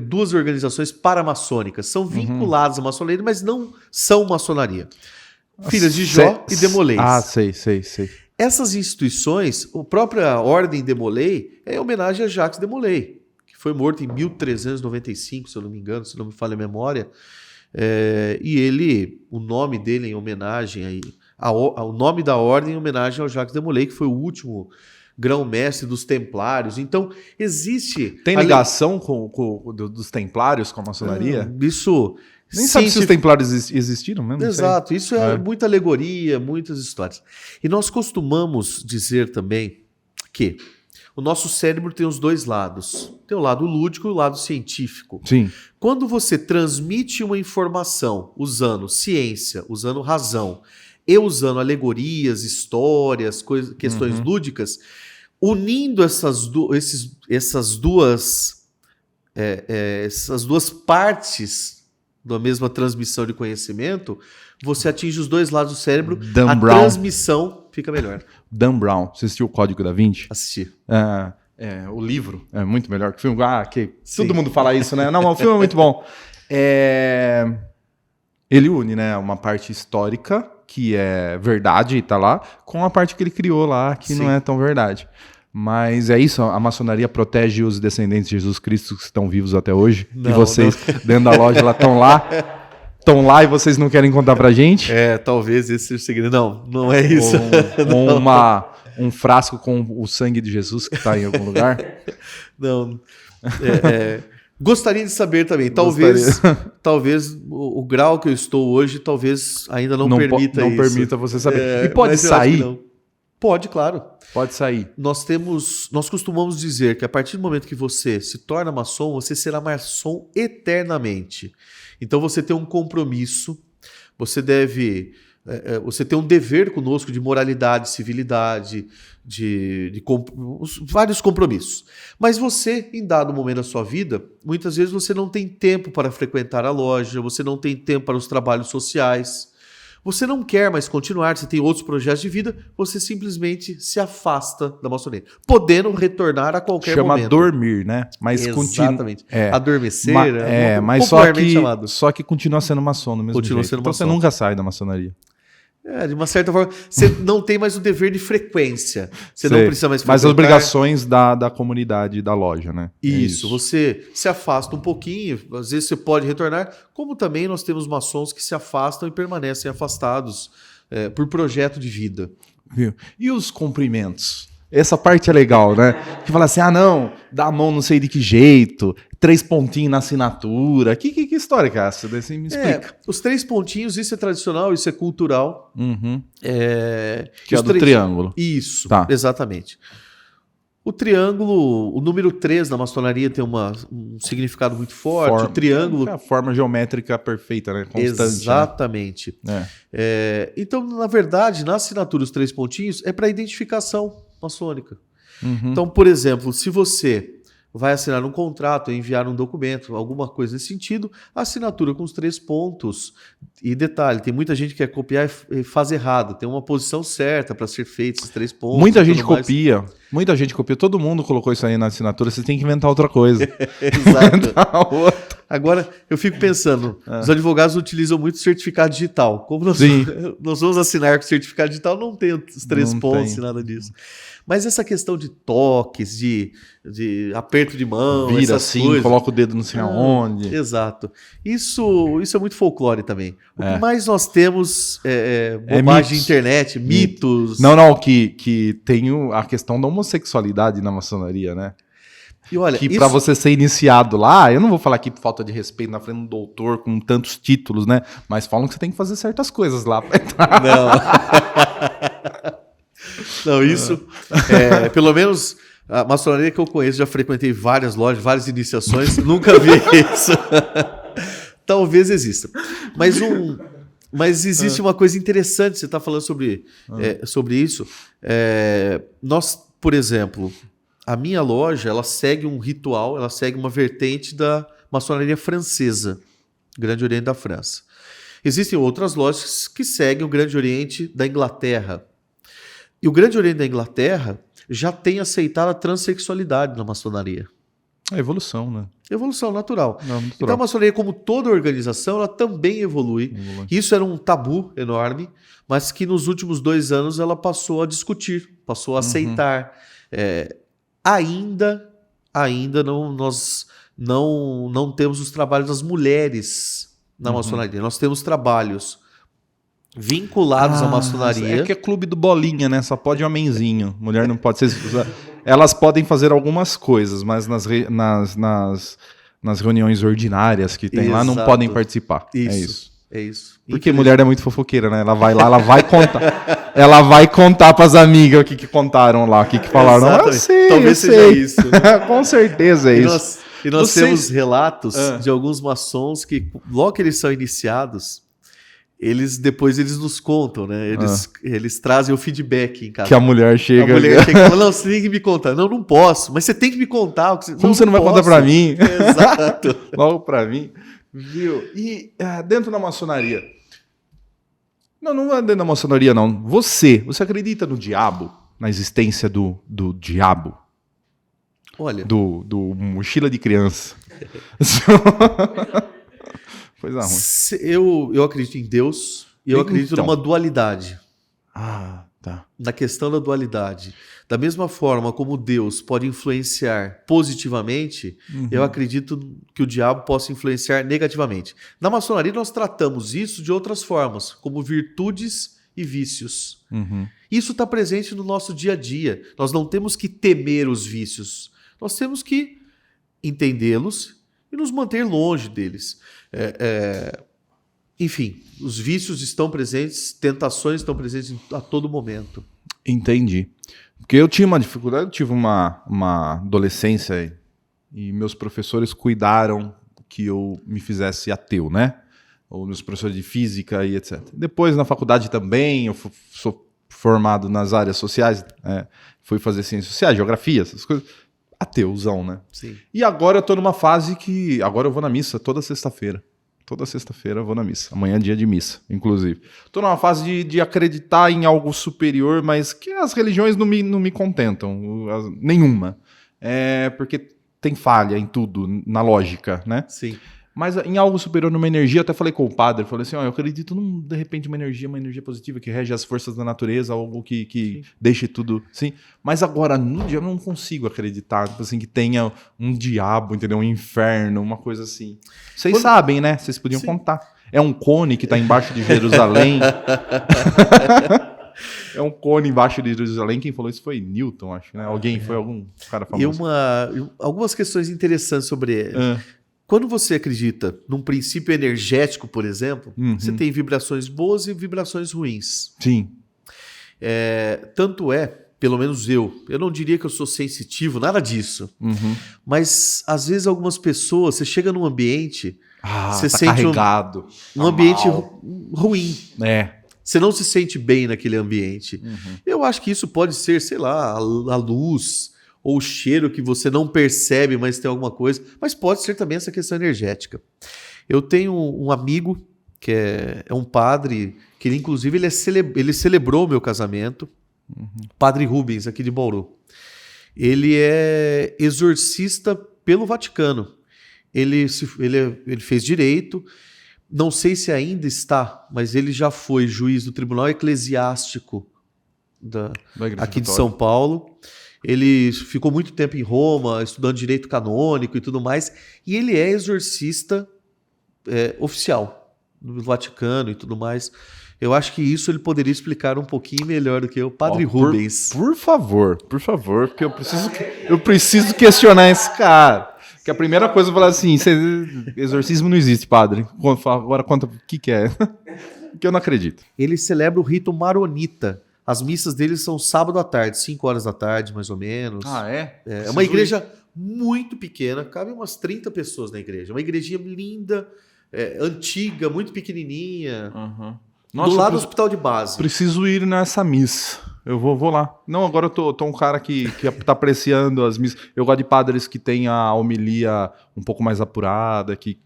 duas organizações paramaçônicas. São vinculadas à maçonaria, mas não são maçonaria. Filhas de Jó e Demolay. Sei. Essas instituições, a própria Ordem Demolay é em homenagem a Jacques Demolay, que foi morto em 1395, se eu não me engano, se não me falha a memória. E o nome dele em homenagem o nome da ordem em homenagem ao Jacques Demolay, que foi o último grão-mestre dos templários. Então, existe... Tem ligação dos templários com a maçonaria? Isso... Nem sabe se os templários existiram mesmo. Exato, isso é muita alegoria, muitas histórias. E nós costumamos dizer também que o nosso cérebro tem os dois lados. Tem o lado lúdico e o lado científico. Sim. Quando você transmite uma informação usando ciência, usando razão, e usando alegorias, histórias, questões lúdicas, unindo essas duas partes da mesma transmissão de conhecimento, você atinge os dois lados do cérebro, transmissão fica melhor. Dan Brown, você assistiu o Código da Vinci? Assisti. O livro é muito melhor que o filme. Todo mundo fala isso, né? Não, mas o filme é muito bom. Ele une, né, uma parte histórica, que é verdade e tá lá, com a parte que ele criou lá, que não é tão verdade. Mas é isso, a maçonaria protege os descendentes de Jesus Cristo que estão vivos até hoje. E vocês, dentro da loja, estão lá e vocês não querem contar pra gente? Talvez esse seja o segredo. Não é isso. Um frasco com o sangue de Jesus que está em algum lugar? Não. Gostaria de saber também. Talvez o grau que eu estou hoje, talvez ainda não permita isso. Não permita você saber. E pode sair? Pode, claro. Pode sair. Nós costumamos dizer que a partir do momento que você se torna maçom, você será maçom eternamente. Então você tem um compromisso, você tem um dever conosco de moralidade, civilidade, de vários compromissos. Mas você, em dado momento da sua vida, muitas vezes você não tem tempo para frequentar a loja, você não tem tempo para os trabalhos sociais, você não quer mais continuar, você tem outros projetos de vida, você simplesmente se afasta da maçonaria, podendo retornar a qualquer Chama momento. dormir, né? Mas Exatamente. Adormecer, mas popularmente chamado. só que continua sendo maçom no mesmo Continua jeito. sendo Então maçom. você nunca sai da maçonaria. De uma certa forma, você não tem mais o dever de frequência. Você não Sei. precisa mais Mas as frequentar. obrigações da comunidade da loja, né? É Isso, você se afasta um pouquinho, às vezes você pode retornar, como também nós temos maçons que se afastam e permanecem afastados por projeto de vida. Viu? E os cumprimentos? Essa parte é legal, né? Que fala assim, não, dá a mão não sei de que jeito, 3 pontinhos na assinatura. Que história que é essa? Daí você me explica. Os 3 pontinhos, isso é tradicional, isso é cultural. Uhum. Que é o do triângulo. Isso, Tá. Exatamente. O triângulo, o número 3 na maçonaria tem um significado muito forte. O triângulo... É a forma geométrica perfeita, né? Constante. Exatamente. Né? Então, na verdade, na assinatura, os 3 pontinhos é para identificação maçônica. Uhum. Então, por exemplo, se você vai assinar um contrato, enviar um documento, alguma coisa nesse sentido, a assinatura com os 3 pontos. E detalhe, tem muita gente que quer copiar e faz errado. Tem uma posição certa para ser feito esses 3 pontos. Muita gente copia. Muita gente copia. Todo mundo colocou isso aí na assinatura. Você tem que inventar outra coisa. Exato. Agora, eu fico pensando, os advogados utilizam muito certificado digital. Como nós vamos assinar com certificado digital, não tem os 3 pontos e nada disso. Mas essa questão de toques, de aperto de mão, vira essas assim, coisas, coloca o dedo não sei aonde. Exato. Isso é muito folclore também. O que mais nós temos bobagem de internet, mitos. Não, que tem a questão da homossexualidade na maçonaria, né? E olha, que para você ser iniciado lá, eu não vou falar aqui por falta de respeito na frente do doutor com tantos títulos, né? Mas falam que você tem que fazer certas coisas lá pra entrar. Não, isso, pelo menos a maçonaria que eu conheço, já frequentei várias lojas, várias iniciações, nunca vi isso. Talvez exista. Mas existe uma coisa interessante, você está falando sobre isso. Nós, por exemplo, a minha loja, ela segue um ritual, ela segue uma vertente da maçonaria francesa, Grande Oriente da França. Existem outras lojas que seguem o Grande Oriente da Inglaterra. E o Grande Oriente da Inglaterra já tem aceitado a transexualidade na maçonaria. É evolução, né? Evolução natural. Então a maçonaria, como toda organização, ela também evolui. Isso era um tabu enorme, mas que nos últimos 2 anos ela passou a discutir, passou a aceitar. Ainda nós não temos os trabalhos das mulheres na maçonaria. Nós temos trabalhos vinculados à maçonaria. É que é clube do bolinha, né? Só pode homenzinho. Mulher não pode ser. Elas podem fazer algumas coisas, mas nas reuniões ordinárias que tem lá não podem participar. É isso. Porque mulher é muito fofoqueira, né? Ela vai lá, ela vai contar. Ela vai contar pras amigas o que contaram lá, o que falaram. Eu sei, talvez seja isso. Né? Com certeza é isso. E nós temos relatos de alguns maçons que, logo que eles são iniciados, depois eles nos contam, né? Eles trazem o feedback em casa. Que a mulher chega. A mulher chega e fala, não, você tem que me contar. Não posso, mas você tem que me contar. Como você não vai contar pra mim? Exato. Logo pra mim. Viu? E dentro da maçonaria? Não é dentro da maçonaria, não. Você acredita no diabo? Na existência do diabo? Olha... Do mochila de criança. Coisa ruim. Eu acredito em Deus e eu acredito numa dualidade. Tá. Na questão da dualidade. Da mesma forma como Deus pode influenciar positivamente, eu acredito que o diabo possa influenciar negativamente. Na maçonaria nós tratamos isso de outras formas, como virtudes e vícios. Isso está presente no nosso dia a dia. Nós não temos que temer os vícios. Nós temos que entendê-los e nos manter longe deles. Enfim, os vícios estão presentes, tentações estão presentes a todo momento. Entendi. Porque eu tinha uma dificuldade, eu tive uma adolescência e meus professores cuidaram que eu me fizesse ateu, né? Ou meus professores de física e etc. Depois, na faculdade também, eu sou formado nas áreas sociais, fui fazer ciências sociais, geografia, essas coisas. Ateuzão, né? Sim. E agora eu tô numa fase que... Agora eu vou na missa toda sexta-feira. Toda sexta-feira eu vou na missa. Amanhã é dia de missa, inclusive. Tô numa fase de acreditar em algo superior, mas que as religiões não me contentam. Nenhuma. Porque tem falha em tudo, na lógica, né? Sim. Mas em algo superior, numa energia, eu até falei com o padre, falei assim, eu acredito de repente uma energia positiva que rege as forças da natureza, algo que deixe tudo assim. Mas agora, no dia, eu não consigo acreditar, tipo assim, que tenha um diabo, entendeu? Um inferno, uma coisa assim. Vocês sabem, né? Vocês podiam contar. É um cone que está embaixo de Jerusalém. É um cone embaixo de Jerusalém. Quem falou isso foi Newton, acho, né? Foi algum cara famoso. E algumas questões interessantes sobre... Quando você acredita num princípio energético, por exemplo, você tem vibrações boas e vibrações ruins. Sim. Tanto pelo menos eu não diria que eu sou sensitivo, nada disso. Mas, às vezes, algumas pessoas, você chega num ambiente, você tá sente carregado, um ambiente ruim. Você não se sente bem naquele ambiente. Eu acho que isso pode ser, sei lá, a luz... ou o cheiro que você não percebe, mas tem alguma coisa. Mas pode ser também essa questão energética. Eu tenho um amigo, que é um padre, que ele, inclusive, ele celebrou o meu casamento. Padre Rubens, aqui de Bauru. Ele é exorcista pelo Vaticano. Ele fez direito. Não sei se ainda está, mas ele já foi juiz do Tribunal Eclesiástico aqui de São Paulo. Ele ficou muito tempo em Roma, estudando direito canônico e tudo mais, e ele é exorcista oficial do Vaticano e tudo mais. Eu acho que isso ele poderia explicar um pouquinho melhor do que o Padre Rubens. Por favor, porque eu preciso questionar esse cara. Que a primeira coisa eu falar assim, exorcismo não existe, padre. Agora conta o que é. Que eu não acredito. Ele celebra o rito maronita. As missas dele são sábado à tarde, 5 horas da tarde, mais ou menos. É uma igreja muito pequena, cabe umas 30 pessoas na igreja. Uma igrejinha linda, antiga, muito pequenininha. Nossa, do lado do hospital de base. Preciso ir nessa missa. Eu vou lá. Não, agora eu tô um cara que tá apreciando as missas. Eu gosto de padres que tem a homilia um pouco mais apurada, que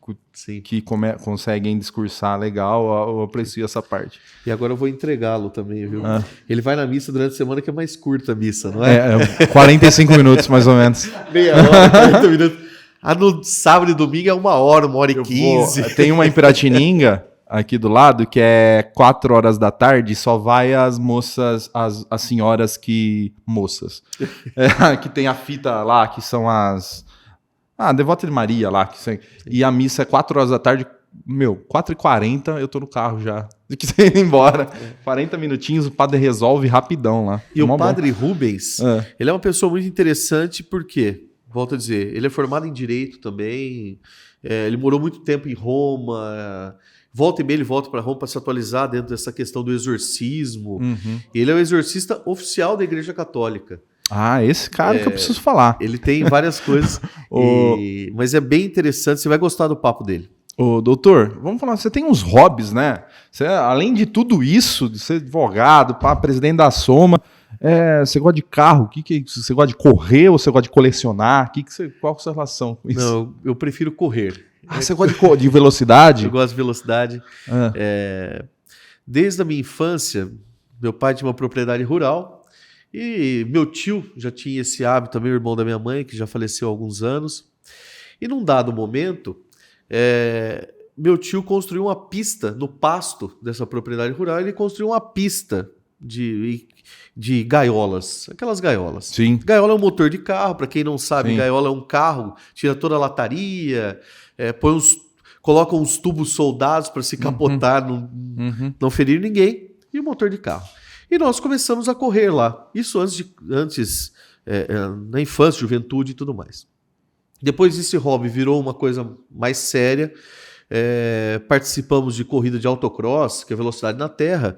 conseguem discursar legal. Eu aprecio essa parte. E agora eu vou entregá-lo também, viu? Ele vai na missa durante a semana, que é mais curta a missa, não é? 45 minutos, mais ou menos. Meia hora, 40 minutos. No sábado e domingo é 1h15. Tem uma em Piratininga, aqui do lado, que é 4 horas da tarde, só vai as moças, as senhoras moças. Que tem a fita lá, que são as... Devota de Maria lá. E a missa é 4 horas da tarde, 4h40 eu tô no carro já. Que você indo embora. 40 minutinhos, o padre resolve rapidão lá. E o Padre Rubens, ele é uma pessoa muito interessante porque, volto a dizer, ele é formado em Direito também, ele morou muito tempo em Roma... Volta e meia ele volta para Roma para se atualizar dentro dessa questão do exorcismo. Ele é o exorcista oficial da Igreja Católica. Esse cara que eu preciso falar. Ele tem várias coisas, mas é bem interessante, você vai gostar do papo dele. Doutor, vamos falar, você tem uns hobbies, né? Você, além de tudo isso, de ser advogado, presidente da Soma, você gosta de carro? Você gosta de correr ou você gosta de colecionar? Qual é a sua relação com isso? Não, eu prefiro correr. Você gosta de velocidade? Eu gosto de velocidade. Desde a minha infância, meu pai tinha uma propriedade rural e meu tio já tinha esse hábito também, o irmão da minha mãe, que já faleceu há alguns anos. E num dado momento, meu tio construiu uma pista no pasto dessa propriedade rural. Ele construiu uma pista de gaiolas, aquelas gaiolas. Sim. Gaiola é um motor de carro, para quem não sabe, gaiola é um carro, tira toda a lataria, coloca uns tubos soldados para se capotar, não ferir ninguém, e o motor de carro. E nós começamos a correr lá, isso antes na infância, juventude e tudo mais. Depois esse hobby virou uma coisa mais séria, participamos de corrida de autocross, que é velocidade na terra,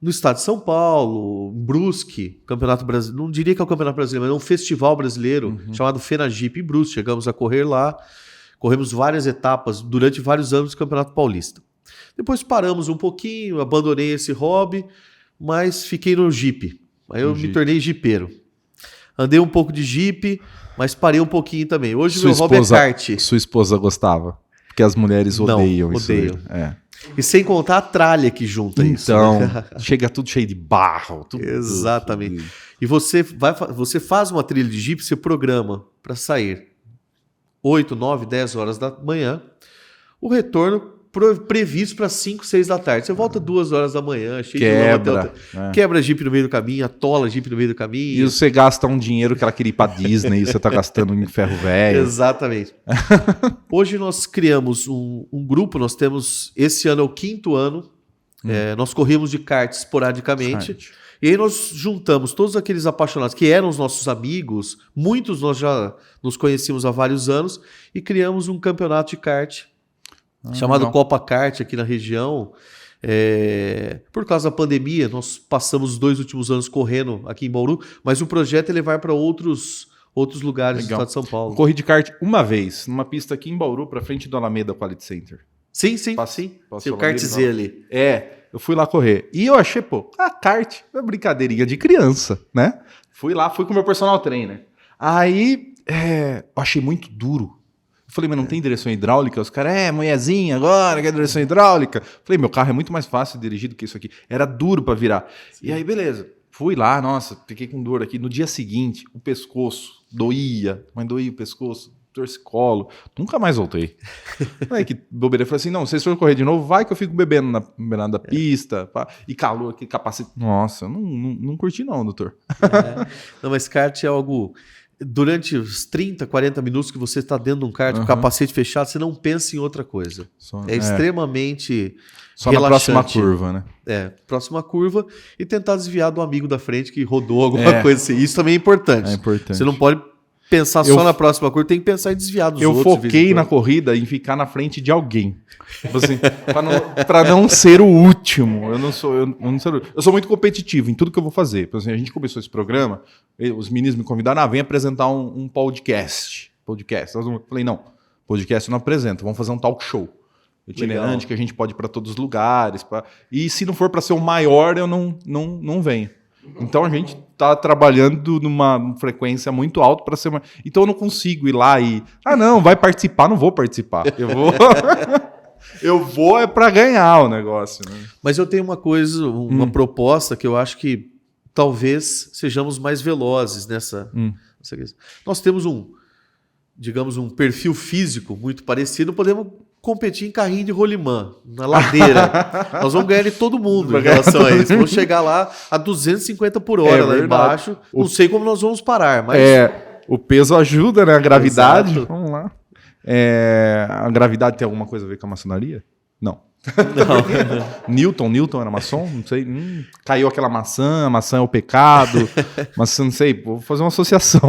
no estado de São Paulo, em Brusque, Campeonato Brasileiro, não diria que é o Campeonato Brasileiro, mas é um festival brasileiro chamado Fenagipe em Brusque. Chegamos a correr lá, corremos várias etapas durante vários anos do Campeonato Paulista. Depois paramos um pouquinho, abandonei esse hobby, mas fiquei no Jeep. Aí eu me tornei jipeiro. Andei um pouco de Jeep, mas parei um pouquinho também. Hoje meu hobby é kart. Sua esposa gostava? Porque as mulheres Não, odeiam isso. odeiam. É. E sem contar a tralha que junta isso. Então, Né? chega tudo cheio de barro. Tudo, Exatamente. E você faz uma trilha de Jeep, você programa para sair 8, 9, 10 horas da manhã. O retorno previsto para 5, 6 da tarde. Você volta 2 horas da manhã, cheio de lama. Quebra Jeep no meio do caminho, atola Jeep no meio do caminho. E você gasta um dinheiro que ela queria ir pra Disney e você tá gastando em ferro velho. Exatamente. Hoje nós criamos um grupo, nós temos, esse ano é o 5º ano, nós corremos de kart esporadicamente. E aí nós juntamos todos aqueles apaixonados que eram os nossos amigos, muitos nós já nos conhecíamos há vários anos, e criamos um campeonato de kart chamado legal. Copa Kart aqui na região. Por causa da pandemia, nós passamos os 2 últimos anos correndo aqui em Bauru, mas o projeto é levar para outros lugares Legal. do estado de São Paulo. Eu corri de kart uma vez, numa pista aqui em Bauru, pra frente do Alameda Quality Center. Sim. Passei Tem o kart Z ali. Eu fui lá correr. E eu achei, kart é uma brincadeirinha de criança, né? Fui com o meu personal trainer. Aí, eu achei muito duro. Eu falei, mas não tem direção hidráulica? Os caras, mulherzinha agora, quer direção hidráulica? Falei, meu carro é muito mais fácil de dirigir do que isso aqui. Era duro pra virar. Sim. E aí, beleza. Fui lá, nossa, fiquei com dor aqui. No dia seguinte, o pescoço doía. Mas doía o pescoço, torcicolo. Nunca mais voltei. Aí que bobeira. Eu falei assim, não, se vocês forem correr de novo, vai que eu fico bebendo na beirada da pista. Pá. E calor, aquele capacete. Nossa, não curti não, doutor. Não, mas kart é algo... Durante os 30, 40 minutos que você está dentro de um kart, com o capacete fechado, você não pensa em outra coisa. Extremamente só relaxante. Na próxima curva, né? Próxima curva e tentar desviar do amigo da frente que rodou alguma coisa assim. Isso também é importante. É importante. Você não pode pensar só na próxima curva, tem que pensar em desviar dos outros. Eu foquei na corrida em ficar na frente de alguém. Tipo assim, pra não ser o último. Eu não sou muito competitivo em tudo que eu vou fazer. Por exemplo, a gente começou esse programa, os meninos me convidaram, vem apresentar um podcast. Eu falei, não, podcast eu não apresento, vamos fazer um talk show. Itinerante, que a gente pode ir para todos os lugares. E se não for para ser o maior, eu não venho. Então a gente tá trabalhando numa frequência muito alta para ser uma... Então eu não consigo ir lá e... não, vai participar, não vou participar. Eu vou é para ganhar o negócio. Né? Mas eu tenho uma coisa, uma proposta que eu acho que talvez sejamos mais velozes nessa questão. Nós temos um perfil físico muito parecido, podemos competir em carrinho de rolimã, na ladeira. Nós vamos ganhar de todo mundo em relação a isso. Vamos chegar lá a 250 por hora lá embaixo. Não sei como nós vamos parar, mas... O peso ajuda, né? A gravidade. Exato. Vamos lá. A gravidade tem alguma coisa a ver com a maçonaria? Não. Newton era maçom? Não sei. Caiu aquela maçã, a maçã é o pecado. Maçã, não sei. Vou fazer uma associação.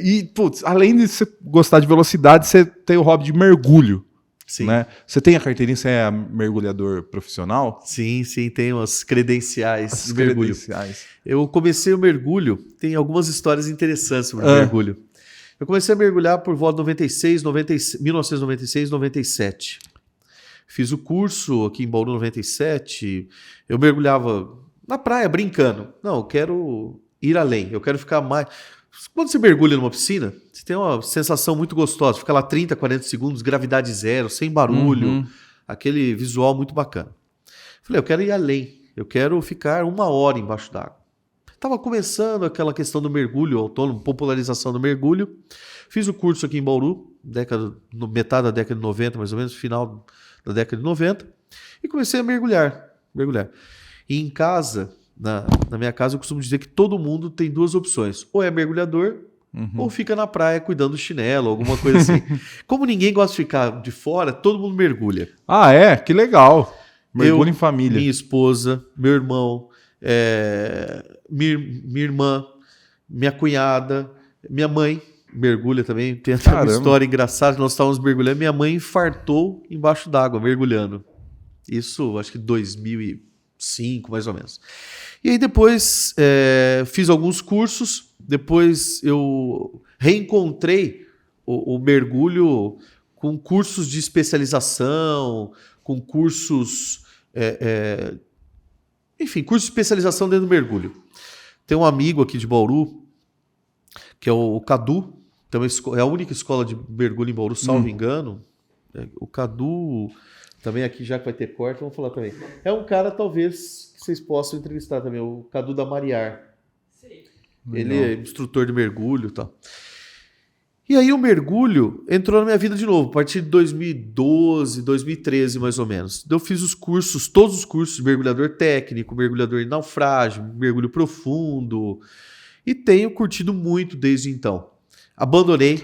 E, putz, além de você gostar de velocidade, você tem o hobby de mergulho. Sim. Né? Você tem a carteirinha, você é mergulhador profissional? Sim, tem umas credenciais de mergulho. Eu comecei o mergulho, tem algumas histórias interessantes sobre o mergulho. Eu comecei a mergulhar por volta de 1996, 97. Fiz o curso aqui em Bauru, 97. Eu mergulhava na praia, brincando. Não, eu quero ir além, eu quero ficar mais... Quando você mergulha numa piscina, você tem uma sensação muito gostosa. Fica lá 30, 40 segundos, gravidade zero, sem barulho, aquele visual muito bacana. Falei, eu quero ir além, eu quero ficar 1 hora embaixo d'água. Estava começando aquela questão do mergulho autônomo, popularização do mergulho. Fiz o curso aqui em Bauru, metade da década de 90, mais ou menos, final da década de 90, e comecei a mergulhar. E em casa... Na minha casa eu costumo dizer que todo mundo tem 2 opções. Ou é mergulhador, ou fica na praia cuidando do chinelo, alguma coisa assim. Como ninguém gosta de ficar de fora, todo mundo mergulha. Que legal. Mergulho em família. Minha esposa, meu irmão, minha irmã, minha cunhada, minha mãe mergulha também. Tem até uma história engraçada, nós estávamos mergulhando, minha mãe infartou embaixo d'água, mergulhando. Isso, acho que 2005, mais ou menos. E aí depois fiz alguns cursos, depois eu reencontrei o mergulho com cursos de especialização, com cursos... enfim, curso de especialização dentro do mergulho. Tem um amigo aqui de Bauru, que é o Cadu, Tem é a única escola de mergulho em Bauru, salvo engano. O Cadu, também aqui, já que vai ter corte, vamos falar também. É um cara, talvez, que vocês possam entrevistar também, o Cadu da Mariar. Ele é instrutor de mergulho e tal. E aí o mergulho entrou na minha vida de novo, a partir de 2012, 2013 mais ou menos. Eu fiz os cursos, todos os cursos de mergulhador técnico, mergulhador em naufrágio, mergulho profundo, e tenho curtido muito desde então. Abandonei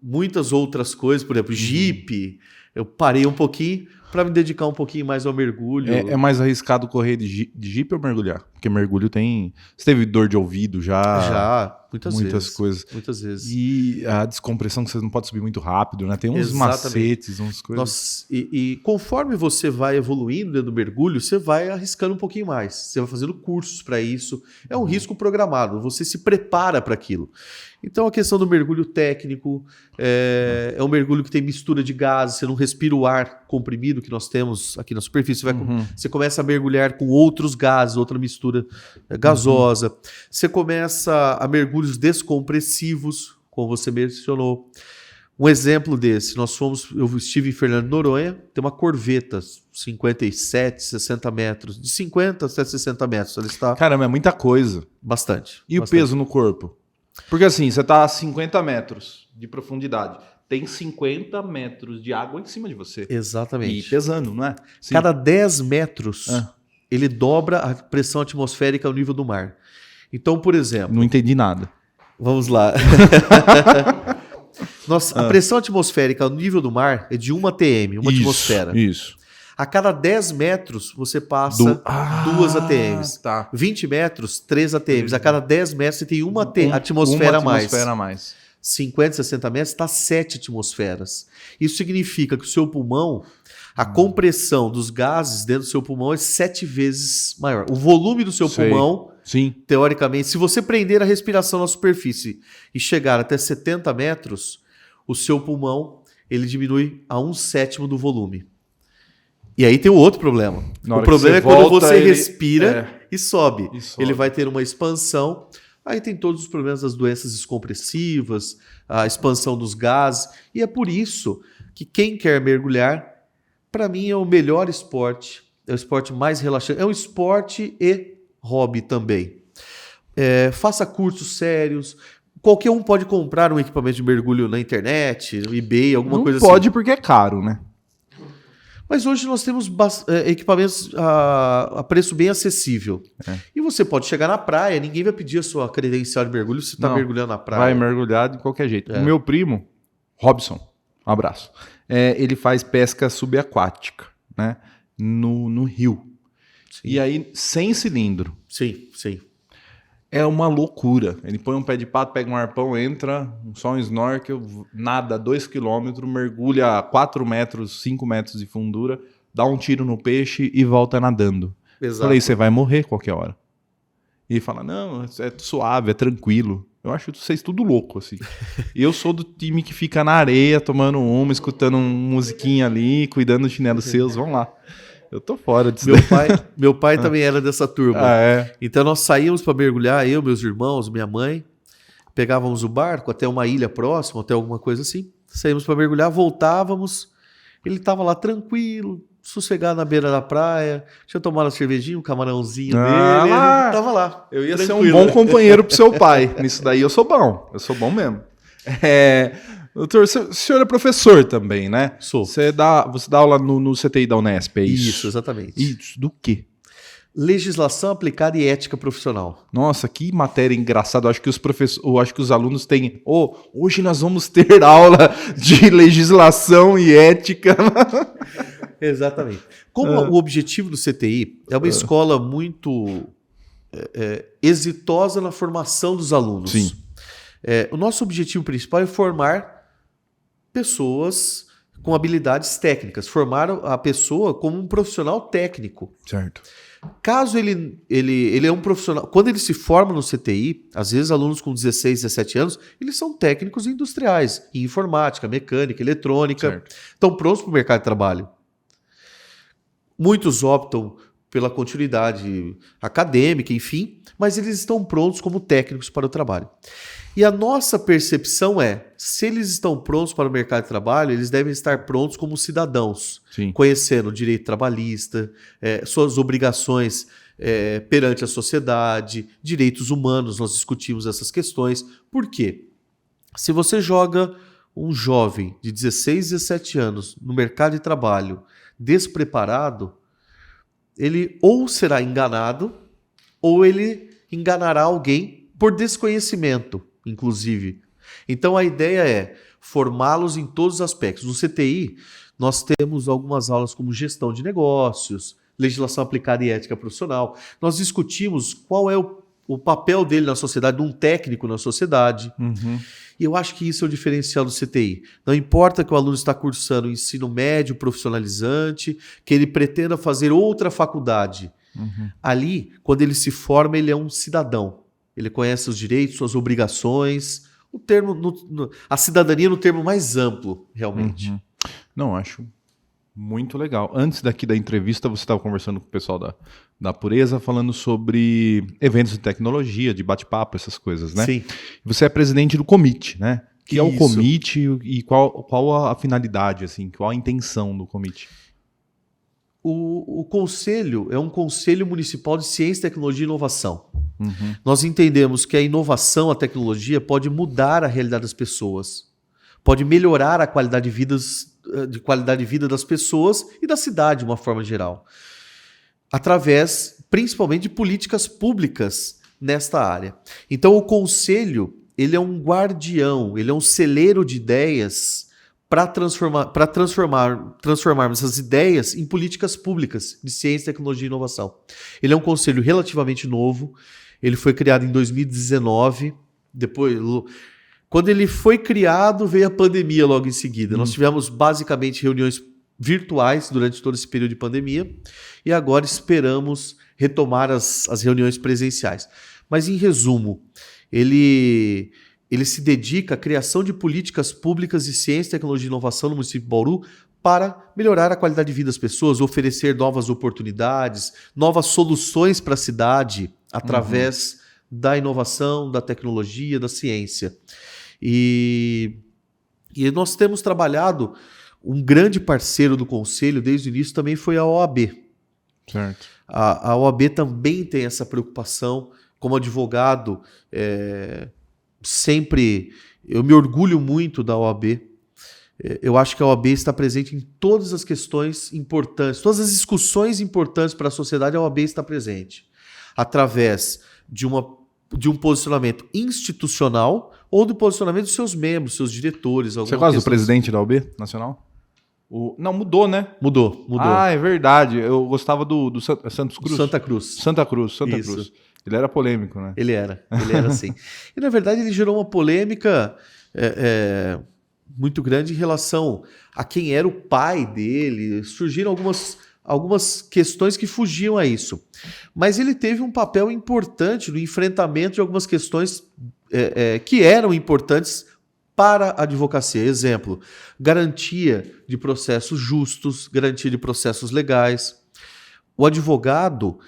muitas outras coisas, por exemplo, Jeep, eu parei um pouquinho para me dedicar um pouquinho mais ao mergulho. É mais arriscado correr de Jeep ou mergulhar? Porque mergulho tem... Você teve dor de ouvido já? Já, muitas vezes. Coisas. Muitas vezes. E a descompressão que você não pode subir muito rápido, né? Tem uns macetes, umas coisas. Nossa, e conforme você vai evoluindo dentro do mergulho, você vai arriscando um pouquinho mais. Você vai fazendo cursos para isso. É um risco programado, você se prepara para aquilo. Então a questão do mergulho técnico é um mergulho que tem mistura de gases, você não respira o ar comprimido que nós temos aqui na superfície, você começa a mergulhar com outros gases, outra mistura gasosa. Você começa a mergulhos descompressivos, como você mencionou. Um exemplo desse, eu estive em Fernando de Noronha, tem uma corveta, 57, 60 metros, de 50 até 60 metros. Ela está... Caramba, é muita coisa. Bastante. E o peso no corpo? Porque assim, você está a 50 metros de profundidade, tem 50 metros de água em cima de você. Exatamente. E pesando, não é? Sim. Cada 10 metros, ele dobra a pressão atmosférica ao nível do mar. Então, por exemplo... Não entendi nada. Vamos lá. Nossa, a pressão atmosférica ao nível do mar é de 1 atm, uma atmosfera. Isso. A cada 10 metros, você passa 2 ATMs. Tá. 20 metros, 3 ATMs. A cada 10 metros, você tem uma atmosfera a mais. 50, 60 metros, está 7 atmosferas. Isso significa que o seu pulmão, a compressão dos gases dentro do seu pulmão é 7 vezes maior. O volume do seu pulmão, teoricamente, se você prender a respiração na superfície e chegar até 70 metros, o seu pulmão ele diminui a 1/7 do volume. E aí tem um outro problema. O problema é quando você respira e sobe. Ele vai ter uma expansão. Aí tem todos os problemas das doenças descompressivas, a expansão dos gases. E é por isso que quem quer mergulhar, para mim, é o melhor esporte. É o esporte mais relaxante. É um esporte e hobby também. Faça cursos sérios. Qualquer um pode comprar um equipamento de mergulho na internet, no eBay, alguma coisa assim. Não pode porque é caro, né? Mas hoje nós temos equipamentos a preço bem acessível. E você pode chegar na praia, ninguém vai pedir a sua credencial de mergulho se você está mergulhando na praia. Vai mergulhar de qualquer jeito. O meu primo, Robson, um abraço, ele faz pesca subaquática, né? No rio. Sim. E aí, sem cilindro. Sim, sim. É uma loucura. Ele põe um pé de pato, pega um arpão, entra, só um snorkel, nada 2 km, mergulha 4 metros, 5 metros de fundura, dá um tiro no peixe e volta nadando. Exato. Falei, você vai morrer qualquer hora. E ele fala, não, é suave, é tranquilo. Eu acho vocês tudo louco, assim. E eu sou do time que fica na areia, tomando uma, escutando uma musiquinha ali, cuidando dos chinelos seus, vamos lá. Eu tô fora disso. Meu pai também era dessa turma. Então nós saímos para mergulhar, eu, meus irmãos, minha mãe, pegávamos o barco até uma ilha próxima, até alguma coisa assim, saímos para mergulhar, voltávamos, ele tava lá tranquilo, sossegado na beira da praia, tinha tomado a cervejinha, um camarãozinho dele, ele tava lá. Eu ia tranquilo. Ser um bom companheiro pro seu pai. Nisso daí eu sou bom mesmo. Doutor, o senhor é professor também, né? Sou. Você dá aula no CTI da Unesp, é isso? Isso, exatamente. Isso, do quê? Legislação aplicada e ética profissional. Nossa, que matéria engraçada. Acho que os alunos têm... hoje nós vamos ter aula de legislação e ética. Exatamente. Como o objetivo do CTI é uma escola muito exitosa na formação dos alunos. Sim. O nosso objetivo principal é formar pessoas com habilidades técnicas, formar a pessoa como um profissional técnico. Certo. Caso ele é um profissional... Quando ele se forma no CTI, às vezes alunos com 16, 17 anos, eles são técnicos industriais, em informática, mecânica, eletrônica, estão prontos para o mercado de trabalho. Muitos optam pela continuidade acadêmica, enfim, mas eles estão prontos como técnicos para o trabalho. E a nossa percepção é, se eles estão prontos para o mercado de trabalho, eles devem estar prontos como cidadãos, Sim. conhecendo o direito trabalhista, suas obrigações perante a sociedade, direitos humanos, nós discutimos essas questões. Por quê? Se você joga um jovem de 16, 17 anos no mercado de trabalho despreparado, ele ou será enganado, ou ele enganará alguém por desconhecimento, inclusive. Então a ideia é formá-los em todos os aspectos. No CTI, nós temos algumas aulas como gestão de negócios, legislação aplicada e ética profissional. Nós discutimos qual é o papel dele na sociedade, de um técnico na sociedade. Uhum. E eu acho que isso é o diferencial do CTI. Não importa que o aluno está cursando ensino médio profissionalizante, que ele pretenda fazer outra faculdade. Uhum. Ali, quando ele se forma, ele é um cidadão. Ele conhece os direitos, suas obrigações, a cidadania no termo mais amplo, realmente. Uhum. Não, acho muito legal. Antes daqui da entrevista, você estava conversando com o pessoal da Pureza, falando sobre eventos de tecnologia, de bate-papo, essas coisas, né? Sim. Você é presidente do Commit, né? O que é o Isso. Commit e qual a finalidade, assim, qual a intenção do Commit? O conselho é um conselho municipal de ciência, tecnologia e inovação. Uhum. Nós entendemos que a inovação, a tecnologia pode mudar a realidade das pessoas, pode melhorar a qualidade de vida das pessoas e da cidade de uma forma geral, através principalmente de políticas públicas nesta área. Então o conselho, ele é um guardião, ele é um celeiro de ideias para transformarmos essas ideias em políticas públicas de ciência, tecnologia e inovação. Ele é um conselho relativamente novo, ele foi criado em 2019, quando ele foi criado, veio a pandemia logo em seguida. Nós tivemos basicamente reuniões virtuais durante todo esse período de pandemia e agora esperamos retomar as reuniões presenciais. Mas, em resumo, ele se dedica à criação de políticas públicas de ciência, tecnologia e inovação no município de Bauru para melhorar a qualidade de vida das pessoas, oferecer novas oportunidades, novas soluções para a cidade através da inovação, da tecnologia, da ciência. E nós temos trabalhado, um grande parceiro do Conselho desde o início também foi a OAB. Certo. A OAB também tem essa preocupação. Como advogado, sempre eu me orgulho muito da OAB. Eu acho que a OAB está presente em todas as questões importantes, todas as discussões importantes para a sociedade, a OAB está presente. Através de um posicionamento institucional ou do posicionamento dos seus membros, seus diretores. Você gosta do presidente da OAB nacional? Não, mudou, né? Mudou. Ah, é verdade. Eu gostava do Santos Cruz. Santa Cruz. Santa Cruz. Isso. Ele era polêmico, né? Ele era sim. E, na verdade, ele gerou uma polêmica muito grande em relação a quem era o pai dele. Surgiram algumas questões que fugiam a isso. Mas ele teve um papel importante no enfrentamento de algumas questões que eram importantes para a advocacia. Exemplo, garantia de processos justos, garantia de processos legais. O advogado,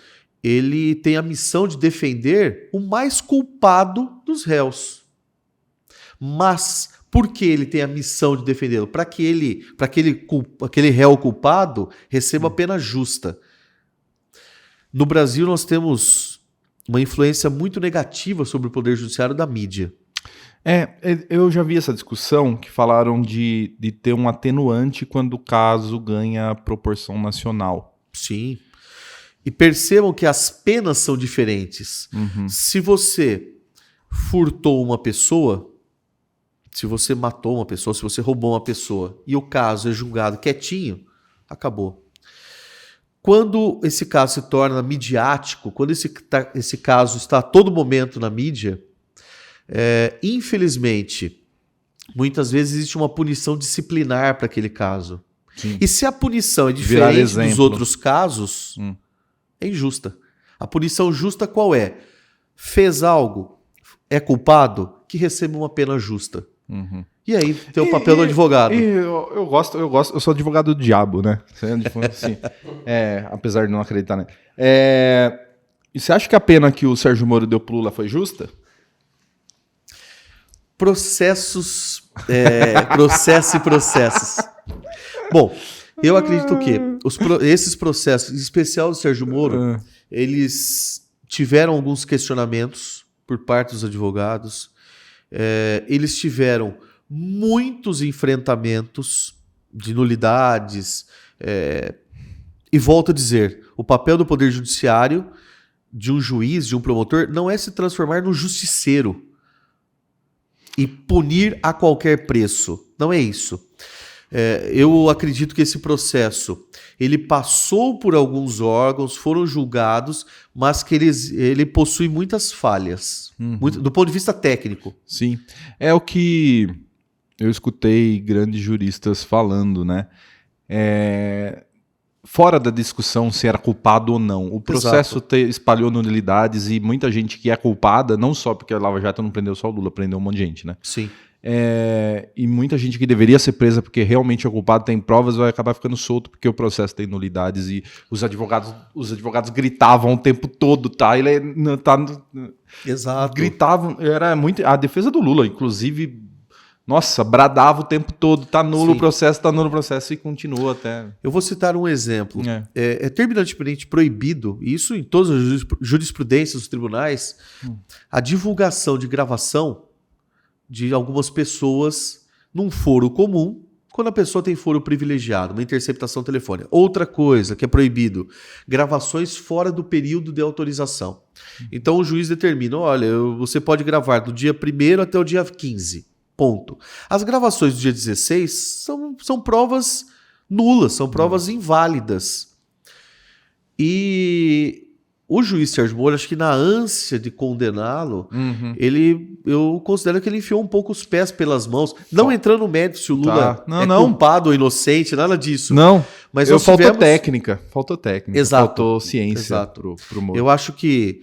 ele tem a missão de defender o mais culpado dos réus. Mas por que ele tem a missão de defendê-lo? Para que aquele réu culpado receba a pena justa. No Brasil, nós temos uma influência muito negativa sobre o Poder Judiciário da mídia. Eu já vi essa discussão que falaram de ter um atenuante quando o caso ganha proporção nacional. Sim. E percebam que as penas são diferentes. Uhum. Se você furtou uma pessoa, se você matou uma pessoa, se você roubou uma pessoa e o caso é julgado quietinho, acabou. Quando esse caso se torna midiático, quando esse caso está a todo momento na mídia, infelizmente, muitas vezes existe uma punição disciplinar para aquele caso. Sim. E se a punição é diferente dos outros casos, é injusta. A punição justa qual é? Fez algo, é culpado, que receba uma pena justa. Uhum. E aí, tem o papel do advogado. Eu gosto, eu sou advogado do diabo, né? Assim, apesar de não acreditar, né? E você acha que a pena que o Sérgio Moro deu pro Lula foi justa? Processos e processos. Bom, eu acredito que esses processos, em especial do Sérgio Moro, eles tiveram alguns questionamentos por parte dos advogados, eles tiveram muitos enfrentamentos de nulidades, e volto a dizer, o papel do Poder Judiciário, de um juiz, de um promotor, não é se transformar no justiceiro e punir a qualquer preço. Não é isso. Eu acredito que esse processo ele passou por alguns órgãos, foram julgados, mas que ele possui muitas falhas, do ponto de vista técnico. Sim. É o que eu escutei grandes juristas falando, né? Fora da discussão se era culpado ou não. O processo espalhou nulidades e muita gente que é culpada, não só porque a Lava Jato não prendeu só o Lula, prendeu um monte de gente, né? Sim. E muita gente que deveria ser presa porque realmente é culpado, tem provas, vai acabar ficando solto porque o processo tem nulidades e os advogados gritavam o tempo todo, tá? Exato. Gritavam, era muito... A defesa do Lula, inclusive... Nossa, bradava o tempo todo, tá nulo o processo e continua até... Eu vou citar um exemplo. É terminantemente proibido, isso em todas as jurisprudências dos tribunais, a divulgação de gravação de algumas pessoas num foro comum, quando a pessoa tem foro privilegiado, uma interceptação telefônica. Outra coisa que é proibido, gravações fora do período de autorização. Então o juiz determina, olha, você pode gravar do dia 1º até o dia 15. Ponto. As gravações do dia 16 são provas nulas, são provas inválidas. E o juiz Sérgio Moro, acho que na ânsia de condená-lo, eu considero que ele enfiou um pouco os pés pelas mãos, não entrando no mérito se o Lula culpado ou inocente, nada disso. Não, mas faltou técnica, Exato. Faltou ciência pro Moro. Eu acho que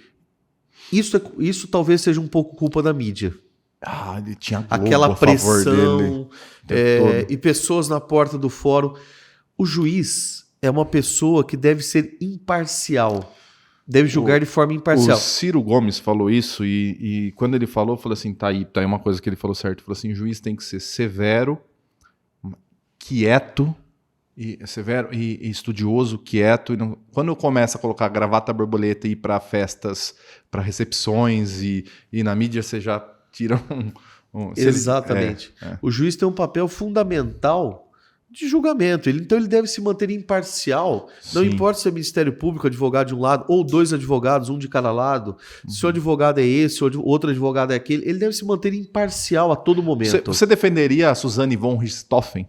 isso talvez seja um pouco culpa da mídia. Ele tinha Globo aquela pressão dele, e pessoas na porta do fórum. O juiz é uma pessoa que deve ser imparcial, deve julgar de forma imparcial. O Ciro Gomes falou isso e quando ele falou, eu falei assim, tá aí uma coisa que ele falou certo, ele falou assim, o juiz tem que ser severo, quieto e estudioso, quieto. E não, quando começa a colocar gravata borboleta e ir para festas, para recepções e na mídia você já tira Exatamente. O juiz tem um papel fundamental de julgamento. Então ele deve se manter imparcial. Não importa se é Ministério Público, advogado de um lado, ou dois advogados, um de cada lado. Se o advogado é esse, ou outro advogado é aquele, ele deve se manter imparcial a todo momento. Você defenderia a Suzane von Richthofen?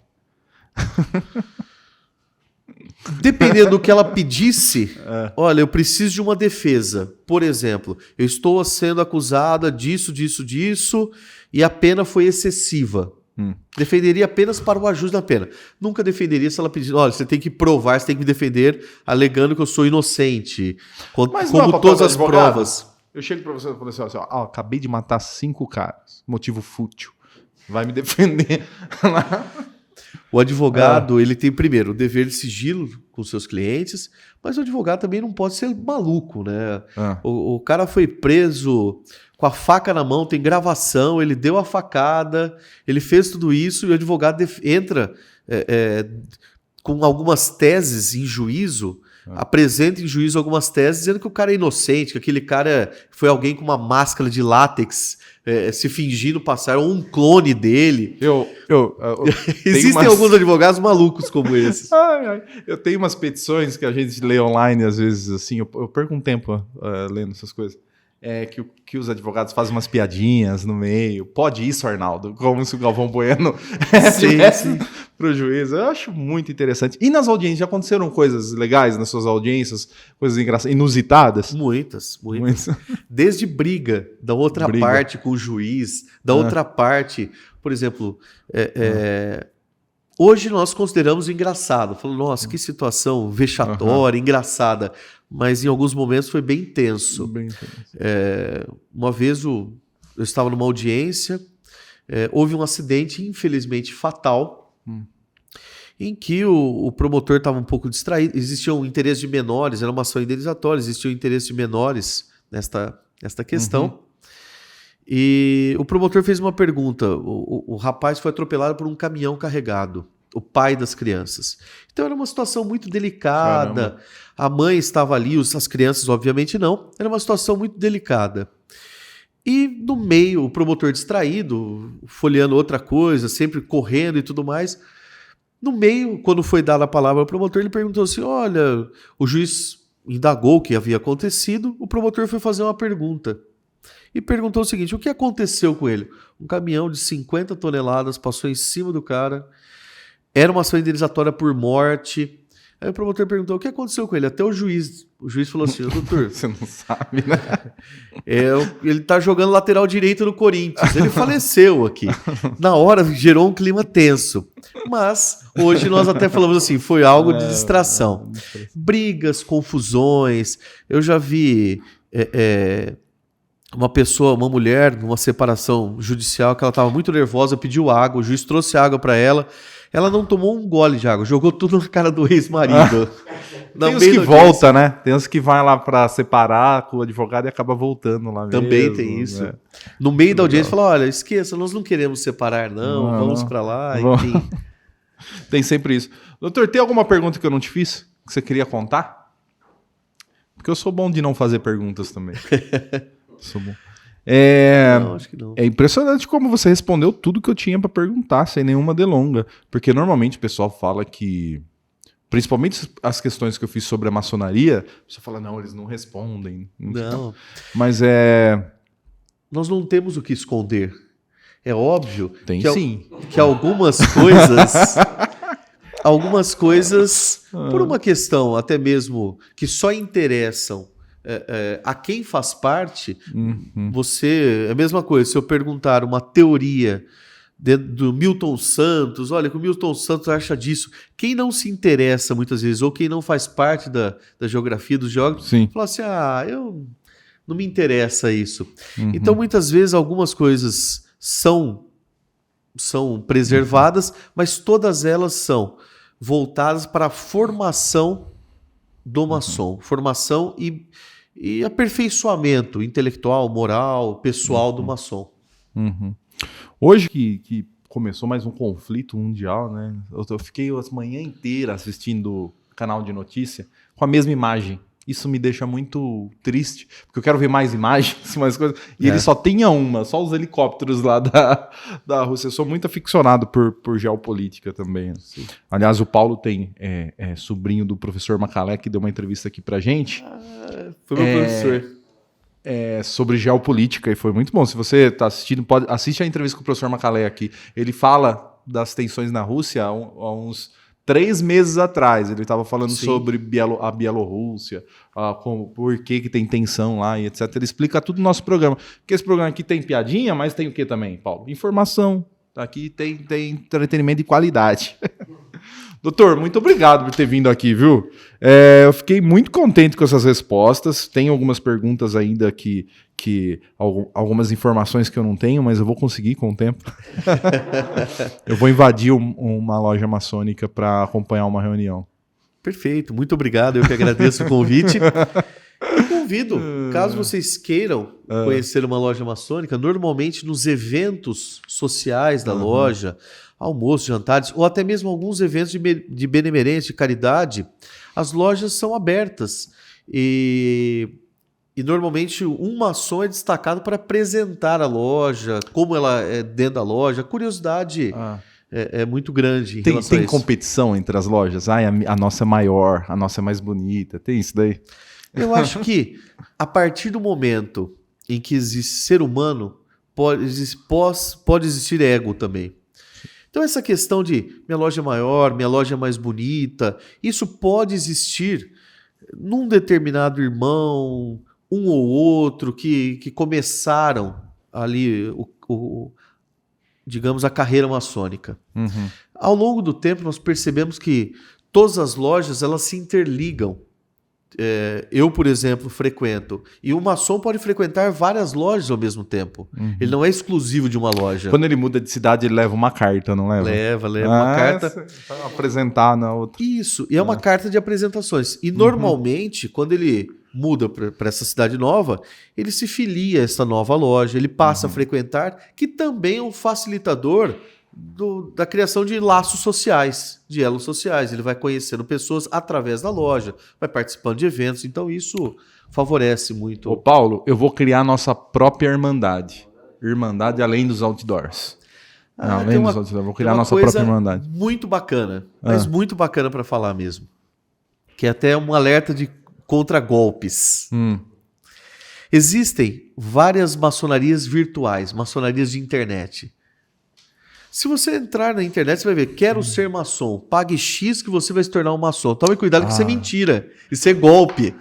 Dependendo do que ela pedisse, olha, eu preciso de uma defesa. Por exemplo, eu estou sendo acusada disso, e a pena foi excessiva. Defenderia apenas para o ajuste da pena. Nunca defenderia se ela pedisse, olha, você tem que provar, você tem que me defender alegando que eu sou inocente. Mas como todas as provas. Eu chego para você e falo assim, acabei de matar 5 caras, motivo fútil. Vai me defender. O advogado, ele tem primeiro o dever de sigilo com seus clientes, mas o advogado também não pode ser maluco, né? O cara foi preso com a faca na mão, tem gravação, ele deu a facada, ele fez tudo isso e o advogado entra com algumas teses em juízo, apresenta em juízo algumas teses dizendo que o cara é inocente, que aquele cara foi alguém com uma máscara de látex se fingindo passar, ou um clone dele. Existem alguns advogados malucos como esses. Eu tenho umas petições que a gente lê online, às vezes, assim, eu perco um tempo lendo essas coisas. Que os advogados fazem umas piadinhas no meio. Pode isso, Arnaldo? Como se o Galvão Bueno tivesse pro juiz. Eu acho muito interessante. E nas audiências, já aconteceram coisas legais nas suas audiências? Coisas engraçadas, inusitadas? Muitas. Desde briga da outra parte com o juiz, da outra parte. Por exemplo, hoje nós consideramos engraçado. Falando, nossa, que situação vexatória, engraçada. Mas em alguns momentos foi bem tenso. Uma vez eu estava numa audiência, houve um acidente, infelizmente fatal, em que o promotor estava um pouco distraído. Existia um interesse de menores, era uma ação indenizatória, existia um interesse de menores nesta questão. E o promotor fez uma pergunta. O rapaz foi atropelado por um caminhão carregado, o pai das crianças. Então era uma situação muito delicada. Caramba. A mãe estava ali, as crianças obviamente não. Era uma situação muito delicada. E no meio, o promotor distraído, folheando outra coisa, sempre correndo e tudo mais. No meio, quando foi dada a palavra ao promotor, ele perguntou assim, olha, o juiz indagou o que havia acontecido, o promotor foi fazer uma pergunta. E perguntou o seguinte, o que aconteceu com ele? Um caminhão de 50 toneladas passou em cima do cara, era uma ação indenizatória por morte. Aí o promotor perguntou, o que aconteceu com ele? Até o juiz falou assim, doutor... Você não sabe, né? Ele tá jogando lateral direito no Corinthians, ele faleceu aqui. Na hora gerou um clima tenso. Mas hoje nós até falamos assim, foi algo de distração. Brigas, confusões, eu já vi... uma mulher, numa separação judicial, que ela estava muito nervosa, pediu água, o juiz trouxe água para ela não tomou um gole de água, jogou tudo na cara do ex-marido. Tem uns que volta, né? Tem uns que vai lá para separar com o advogado e acaba voltando lá Também mesmo, tem isso. Né? No meio da audiência, fala, olha, esqueça, nós não queremos separar, não. Vamos para lá, enfim. Tem sempre isso. Doutor, tem alguma pergunta que eu não te fiz? Que você queria contar? Porque eu sou bom de não fazer perguntas também. Sou bom. Não, acho que não. É impressionante como você respondeu tudo que eu tinha para perguntar, sem nenhuma delonga. Porque normalmente o pessoal fala que, principalmente as questões que eu fiz sobre a maçonaria, você fala, não, eles não respondem. Não. Mas nós não temos o que esconder. É óbvio Tem que, sim. Que algumas coisas, por uma questão até mesmo que só interessam a quem faz parte, você... É a mesma coisa, se eu perguntar uma teoria do Milton Santos, olha, que o Milton Santos acha disso, quem não se interessa muitas vezes, ou quem não faz parte da geografia dos geógrafos, fala assim, não me interessa isso. Então, muitas vezes, algumas coisas são preservadas, mas todas elas são voltadas para a formação do maçom, formação e aperfeiçoamento intelectual, moral, pessoal do maçom. Hoje que começou mais um conflito mundial, né? Eu fiquei as manhã inteira assistindo canal de notícia com a mesma imagem. Isso me deixa muito triste, porque eu quero ver mais imagens, mais coisas. E ele só tinha uma, só os helicópteros lá da Rússia. Eu sou muito aficionado por geopolítica também. Sim. Aliás, o Paulo tem sobrinho do professor Macalé, que deu uma entrevista aqui pra gente. Foi meu professor. Sobre geopolítica, e foi muito bom. Se você está assistindo, assiste a entrevista com o professor Macalé aqui. Ele fala das tensões na Rússia há uns 3 meses atrás. Ele estava falando sobre a Bielorrússia, por que tem tensão lá e etc. Ele explica tudo no nosso programa. Porque esse programa aqui tem piadinha, mas tem o que também, Paulo? Informação. Aqui tem entretenimento de qualidade. Doutor, muito obrigado por ter vindo aqui, viu? Eu fiquei muito contente com essas respostas. Tem algumas perguntas ainda algumas informações que eu não tenho, mas eu vou conseguir com o tempo. Eu vou invadir uma loja maçônica para acompanhar uma reunião. Perfeito, muito obrigado. Eu que agradeço o convite. Eu convido, caso vocês queiram conhecer uma loja maçônica, normalmente nos eventos sociais da loja, almoços, jantares, ou até mesmo alguns eventos de benemerência, de caridade, as lojas são abertas. E normalmente um maçom é destacado para apresentar a loja, como ela é dentro da loja. A curiosidade é muito grande em relação a Tem isso. competição entre as lojas? A nossa é maior, a nossa é mais bonita. Tem isso daí? Eu acho que a partir do momento em que existe ser humano, pode existir ego também. Então essa questão de minha loja é maior, minha loja é mais bonita, isso pode existir num determinado irmão, um ou outro que começaram ali, digamos, a carreira maçônica. Ao longo do tempo nós percebemos que todas as lojas elas se interligam. eu, por exemplo, frequento. E o maçom pode frequentar várias lojas ao mesmo tempo. Ele não é exclusivo de uma loja. Quando ele muda de cidade, ele leva uma carta, não leva? Leva uma carta. Pra apresentar na outra. Isso, e é uma carta de apresentações. E normalmente, quando ele muda para essa cidade nova, ele se filia a essa nova loja, ele passa a frequentar, que também é um facilitador da criação de laços sociais, de elos sociais. Ele vai conhecendo pessoas através da loja, vai participando de eventos, então isso favorece muito. Ô Paulo, eu vou criar nossa própria irmandade. Irmandade além dos outdoors. Além dos outdoors, vou criar nossa própria irmandade. Muito bacana, mas muito bacana para falar mesmo. Que é até um alerta contra golpes. Existem várias maçonarias virtuais, maçonarias de internet. Se você entrar na internet, você vai ver, quero ser maçom, pague X que você vai se tornar um maçom. Tome cuidado que isso é mentira, isso é golpe.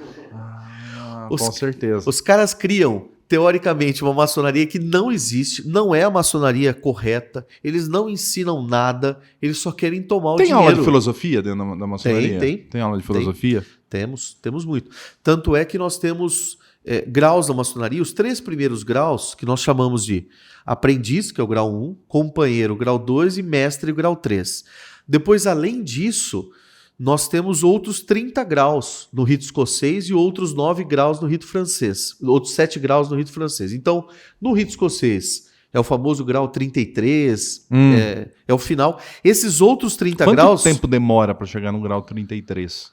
Com certeza. Os caras criam, teoricamente, uma maçonaria que não existe, não é a maçonaria correta, eles não ensinam nada, eles só querem tomar o dinheiro. Tem aula de filosofia dentro da maçonaria? Tem aula de filosofia? Temos muito. Tanto é que nós temos graus da maçonaria, os 3 primeiros graus, que nós chamamos de aprendiz, que é o grau 1, companheiro, grau 2 e mestre, grau 3. Depois, além disso, nós temos outros 30 graus no rito escocês e outros 9 graus no rito francês, outros 7 graus no rito francês. Então, no rito escocês, é o famoso grau 33, é o final. Esses outros 30 graus... Quanto tempo demora para chegar no grau 33?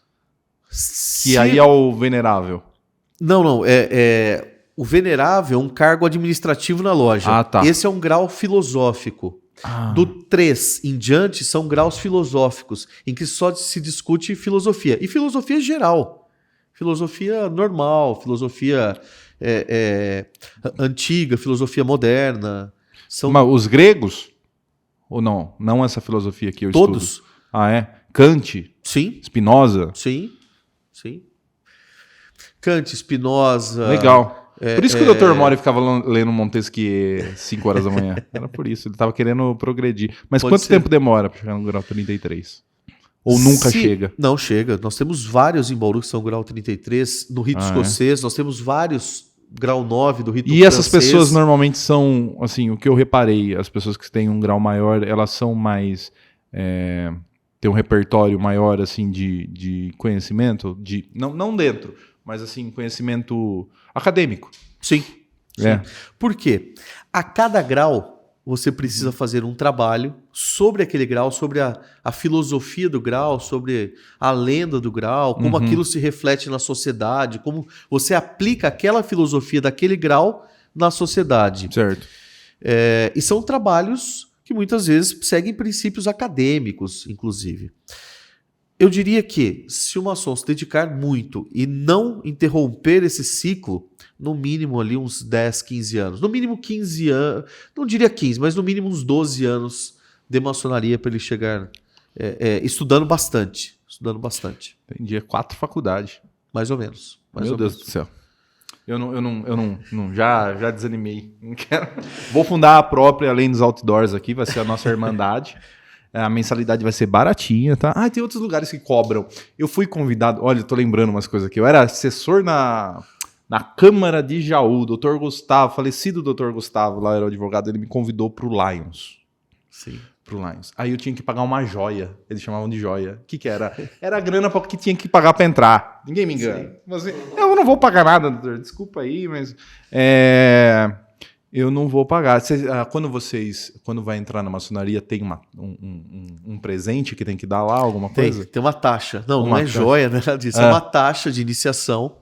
Que aí é o venerável. Não. O venerável é um cargo administrativo na loja. Ah, tá. Esse é um grau filosófico. Do 3 em diante são graus filosóficos, em que só se discute filosofia. E filosofia geral. Filosofia normal, filosofia antiga, filosofia moderna. Mas os gregos? Ou não? Não essa filosofia que eu Todos. estudo? Ah, é? Kant? Sim. Spinoza? Sim. Kant, Spinoza... Legal. Por isso que o Dr. Mori ficava lendo Montesquieu 5 horas da manhã. Era por isso, ele estava querendo progredir. Mas quanto tempo demora para chegar no grau 33? Ou nunca chega? Não chega. Nós temos vários em Bauru que são grau 33. No rito escocês, nós temos vários grau 9 do rito francês. E essas pessoas normalmente são, assim, o que eu reparei, as pessoas que têm um grau maior, elas são mais... têm um repertório maior, assim, de conhecimento, não dentro, mas, assim, conhecimento acadêmico. Sim. Por quê? A cada grau, você precisa fazer um trabalho sobre aquele grau, sobre a filosofia do grau, sobre a lenda do grau, como aquilo se reflete na sociedade, como você aplica aquela filosofia daquele grau na sociedade. Certo. E são trabalhos que muitas vezes seguem princípios acadêmicos, inclusive. Eu diria que, se o maçom se dedicar muito e não interromper esse ciclo, no mínimo ali uns 10, 15 anos, no mínimo 15 anos, não diria 15, mas no mínimo uns 12 anos de maçonaria para ele chegar estudando bastante. Entendi, 4 faculdades. Mais ou menos. Meu Deus do céu. Eu não já desanimei. Não quero. Vou fundar a própria Além dos Outdoors aqui, vai ser a nossa irmandade. A mensalidade vai ser baratinha, tá? Tem outros lugares que cobram. Eu fui convidado, olha, eu tô lembrando umas coisas aqui. Eu era assessor na Câmara de Jaú, o Dr. Gustavo, falecido Dr. Gustavo, lá era o advogado, ele me convidou pro Lions. Sim. Pro Lions. Aí eu tinha que pagar uma joia, eles chamavam de joia. O que era? Era a grana que tinha que pagar pra entrar. Ninguém me engana. Eu não vou pagar nada, doutor, desculpa aí, mas... Eu não vou pagar. Quando vai entrar na maçonaria, tem um presente que tem que dar lá, alguma coisa? Tem uma taxa. Não é joia, né? Disso. É uma taxa de iniciação,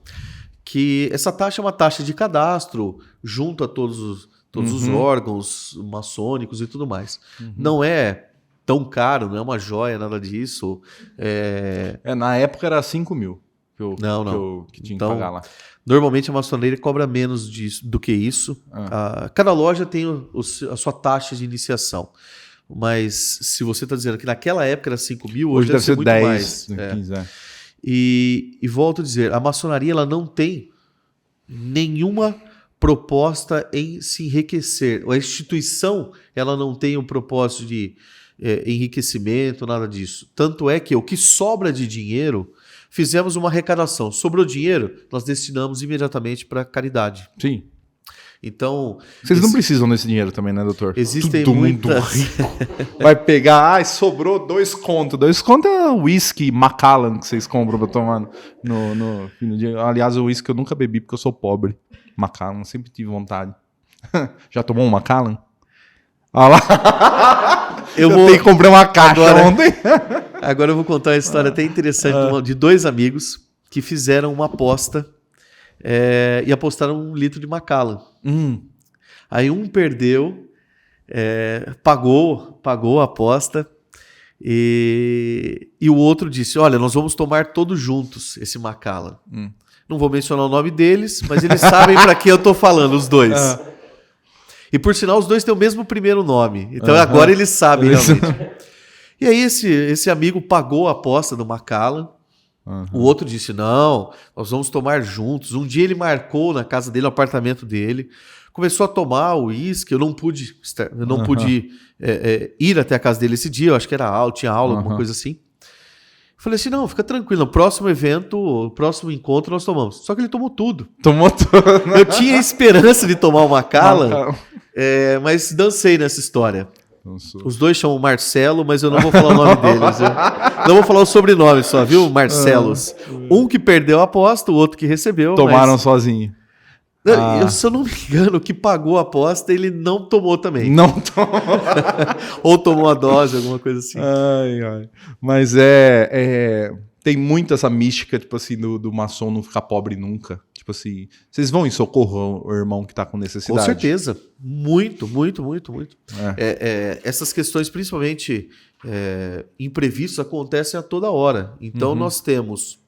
que essa taxa é uma taxa de cadastro junto a todos os órgãos maçônicos e tudo mais. Não é tão caro, não é uma joia, nada disso. Na época era 5 mil que tinha que pagar lá. Normalmente a maçonaria cobra menos do que isso. Cada loja tem a sua taxa de iniciação. Mas se você está dizendo que naquela época era 5 mil, hoje deve ser muito 10, mais. 15, E volto a dizer, a maçonaria ela não tem nenhuma proposta em se enriquecer. A instituição ela não tem um propósito de enriquecimento, nada disso. Tanto é que o que sobra de dinheiro fizemos uma arrecadação. Sobrou dinheiro, nós destinamos imediatamente para caridade. Sim. Então, Vocês não precisam desse dinheiro também, né, doutor? existem Todo mundo muitas... rico. Vai pegar, sobrou 2 contos. 2 contos é o whisky Macallan que vocês compram pra tomar no fim do dia. Aliás, o whisky eu nunca bebi porque eu sou pobre. Macallan, sempre tive vontade. Já tomou um Macallan? Ah lá. Eu tenho que comprar uma caixa ontem. Agora eu vou contar uma história até interessante de 2 amigos que fizeram uma aposta e apostaram 1 litro de Macallan. Aí um perdeu, pagou a aposta e o outro disse, olha, nós vamos tomar todos juntos esse Macallan. Não vou mencionar o nome deles, mas eles sabem para quem eu tô falando, os 2. E por sinal, os 2 têm o mesmo primeiro nome. Então agora eles sabem realmente. E aí esse amigo pagou a aposta do Macallan. O outro disse, não, nós vamos tomar juntos. Um dia ele marcou na casa dele, no apartamento dele. Começou a tomar o uísque. Eu não pude ir até a casa dele esse dia. Eu acho que era aula, tinha aula, alguma coisa assim. Falei assim, não, fica tranquilo. No próximo evento, o próximo encontro, nós tomamos. Só que ele tomou tudo. Tomou tudo. Eu tinha esperança de tomar o Macallan, mas dancei nessa história. Os 2 chamam Marcelo, mas eu não vou falar o nome deles. Não vou falar o sobrenome só, viu? Marcelos. Um que perdeu a aposta, o outro que recebeu. Tomaram sozinho. Se eu não me engano, o que pagou a aposta, ele não tomou também. Não tomou. Ou tomou a dose, alguma coisa assim. Mas tem muito essa mística, tipo assim, do maçom não ficar pobre nunca. Tipo assim, vocês vão em socorro ao irmão que tá com necessidade? Com certeza. Muito, muito, muito, muito. Essas questões, principalmente imprevistos, acontecem a toda hora. Então, nós temos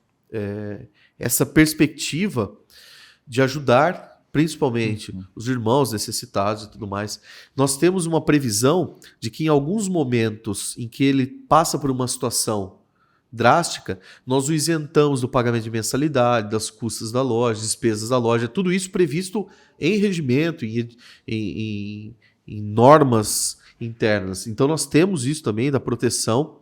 essa perspectiva de ajudar, principalmente, os irmãos necessitados e tudo mais. Nós temos uma previsão de que em alguns momentos em que ele passa por uma situação drástica, nós o isentamos do pagamento de mensalidade, das custas da loja, despesas da loja, tudo isso previsto em regimento, em normas internas. Então nós temos isso também da proteção.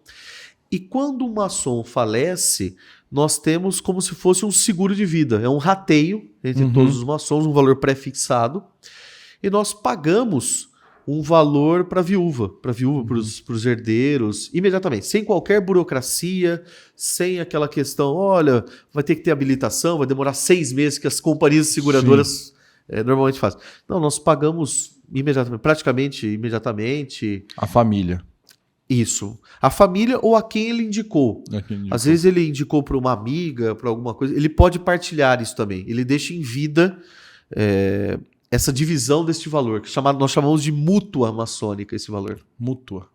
E quando um maçom falece, nós temos como se fosse um seguro de vida. É um rateio entre todos os maçons, um valor pré-fixado. E nós pagamos um valor para a viúva, para os herdeiros, imediatamente, sem qualquer burocracia, sem aquela questão, olha, vai ter que ter habilitação, vai demorar 6 meses, que as companhias seguradoras normalmente fazem. Não, nós pagamos imediatamente, praticamente imediatamente. A família. Isso. A família ou a quem ele indicou. Às vezes ele indicou para uma amiga, para alguma coisa. Ele pode partilhar isso também. Ele deixa em vida essa divisão deste valor, que nós chamamos de mútua maçônica, esse valor. Mútua.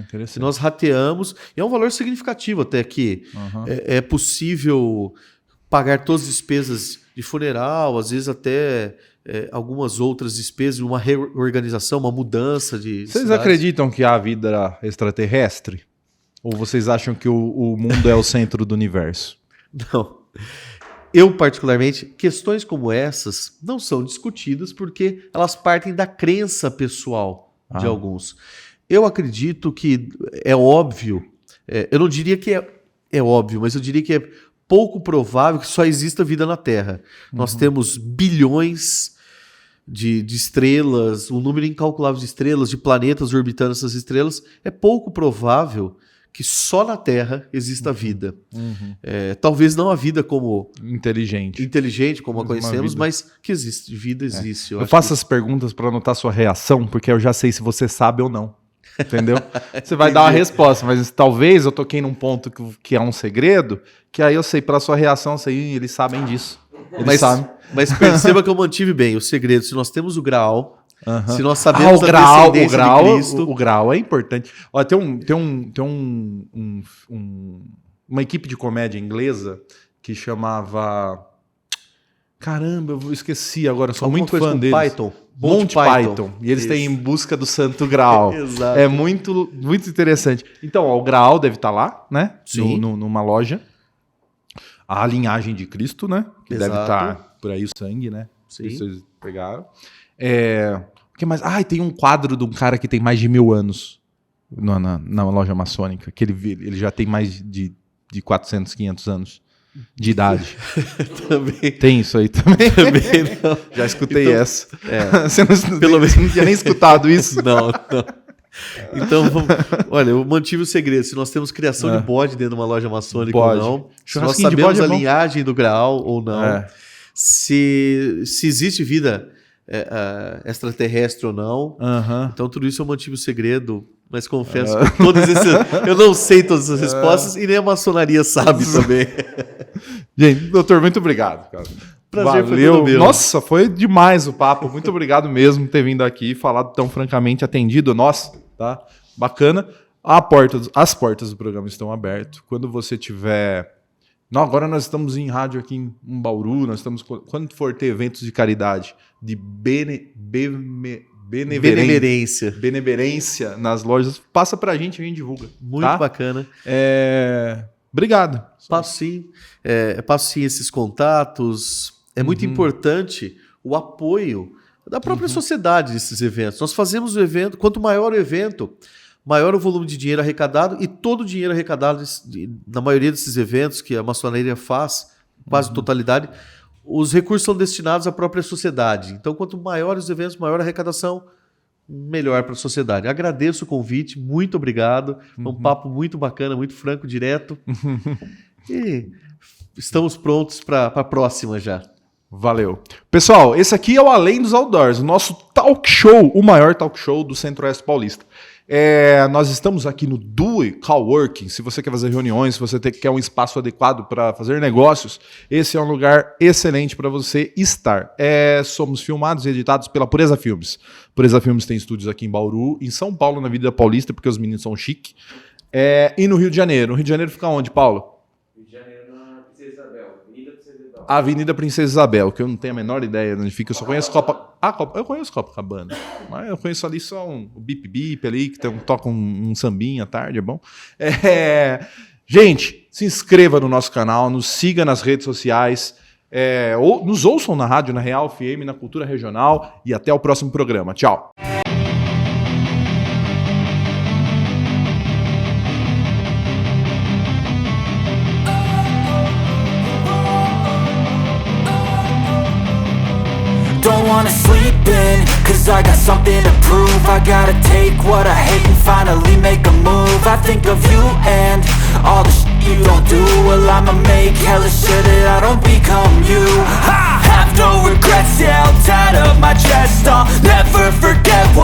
Interessante. Nós rateamos, e é um valor significativo até que é possível pagar todas as despesas de funeral, às vezes até algumas outras despesas, uma reorganização, uma mudança de Vocês cidades. acreditam que há vida extraterrestre? Ou vocês acham que o mundo é o centro do universo? Não. Eu, particularmente, questões como essas não são discutidas porque elas partem da crença pessoal de alguns. Eu acredito que é óbvio, eu não diria que é óbvio, mas eu diria que é pouco provável que só exista vida na Terra. Nós temos bilhões de estrelas, um número incalculável de estrelas, de planetas orbitando essas estrelas. É pouco provável que só na Terra exista vida. Talvez não a vida como inteligente como a conhecemos, mas que existe. Vida existe. Eu faço as perguntas para anotar sua reação, porque eu já sei se você sabe ou não. Entendeu? Você vai dar uma resposta, mas talvez eu toquei num ponto que é um segredo, que aí eu sei, pela sua reação, eu sei, eles sabem disso. Eles sabem. Mas perceba que eu mantive bem o segredo. Se nós temos o Graal, se nós sabemos o grau, descendência de Cristo... O grau é importante. Ó, tem uma equipe de comédia inglesa que chamava... Caramba, eu esqueci agora, sou muito fã deles. Python. Monty Python. E eles têm Em Busca do Santo Graal. Exato. É muito, muito interessante. Então, ó, o Graal deve estar lá, né? Sim. Numa loja. A linhagem de Cristo, né? Que Exato. deve estar por aí o sangue, né? Sim. Isso vocês pegaram. O que mais? Tem um quadro de um cara que tem mais de 1000 anos na loja maçônica. Que ele já tem mais de de 400, 500 anos de idade. Também. Tem isso aí também? Também não. Já escutei Então, essa. é. Você não tinha nem escutado isso? Não. Então, olha, eu mantive o segredo. Se nós temos criação de bode dentro de uma loja maçônica ou não. Se nós Churrasquinho de sabemos bode é a bom. linhagem do Graal ou não. Se existe vida extraterrestre ou não. Então, tudo isso eu mantive o segredo. Mas confesso que eu não sei todas as respostas e nem a maçonaria sabe também. Gente, doutor, muito obrigado, cara. Prazer foi Valeu. todo meu. Nossa, foi demais o papo. Muito obrigado mesmo por ter vindo aqui e falado tão francamente, atendido. Nossa, tá? Bacana. As portas do programa estão abertas. Quando você tiver... Não, agora nós estamos em rádio aqui em Bauru. Nós estamos... Quando for ter eventos de caridade, de benemerência nas lojas, passa pra gente e a gente divulga. Muito bacana. Obrigado. Passo sim esses contatos. É muito importante o apoio da própria sociedade nesses eventos. Nós fazemos o evento, quanto maior o evento, maior o volume de dinheiro arrecadado, e todo o dinheiro arrecadado na maioria desses eventos que a maçonaria faz, quase totalidade, os recursos são destinados à própria sociedade. Então, quanto maiores os eventos, maior a arrecadação, melhor para a sociedade. Agradeço o convite, muito obrigado. Um papo muito bacana, muito franco, direto. E estamos prontos para a próxima já. Valeu. Pessoal, esse aqui é o Além dos Outdoors, o nosso talk show, o maior talk show do Centro-Oeste Paulista. Nós estamos aqui no Dewey Coworking. Se você quer fazer reuniões, se você quer um espaço adequado para fazer negócios, esse é um lugar excelente para você estar. Somos filmados e editados pela Pureza Filmes. Pureza Filmes tem estúdios aqui em Bauru, em São Paulo, na Avenida Paulista, porque os meninos são chique. E no Rio de Janeiro. No Rio de Janeiro fica onde, Paulo? Rio de Janeiro, na Princesa Isabel, Avenida Princesa Isabel. Avenida Princesa Isabel, que eu não tenho a menor ideia de onde fica. Eu só conheço eu conheço Copacabana, mas eu conheço ali só o Bip Bip ali, que toca um sambinha à tarde, é bom. Gente, se inscreva no nosso canal, nos siga nas redes sociais, nos ouçam na rádio, na Real FM, na Cultura Regional, e até o próximo programa. Tchau! Don't wanna sleep in, cause I got something to prove. I gotta take what I hate and finally make a move. I think of you and all the shit you don't do. Well, I'ma make hella sure that I don't become you. I have no regrets, yeah, I'll tie up my chest. I'll never forget what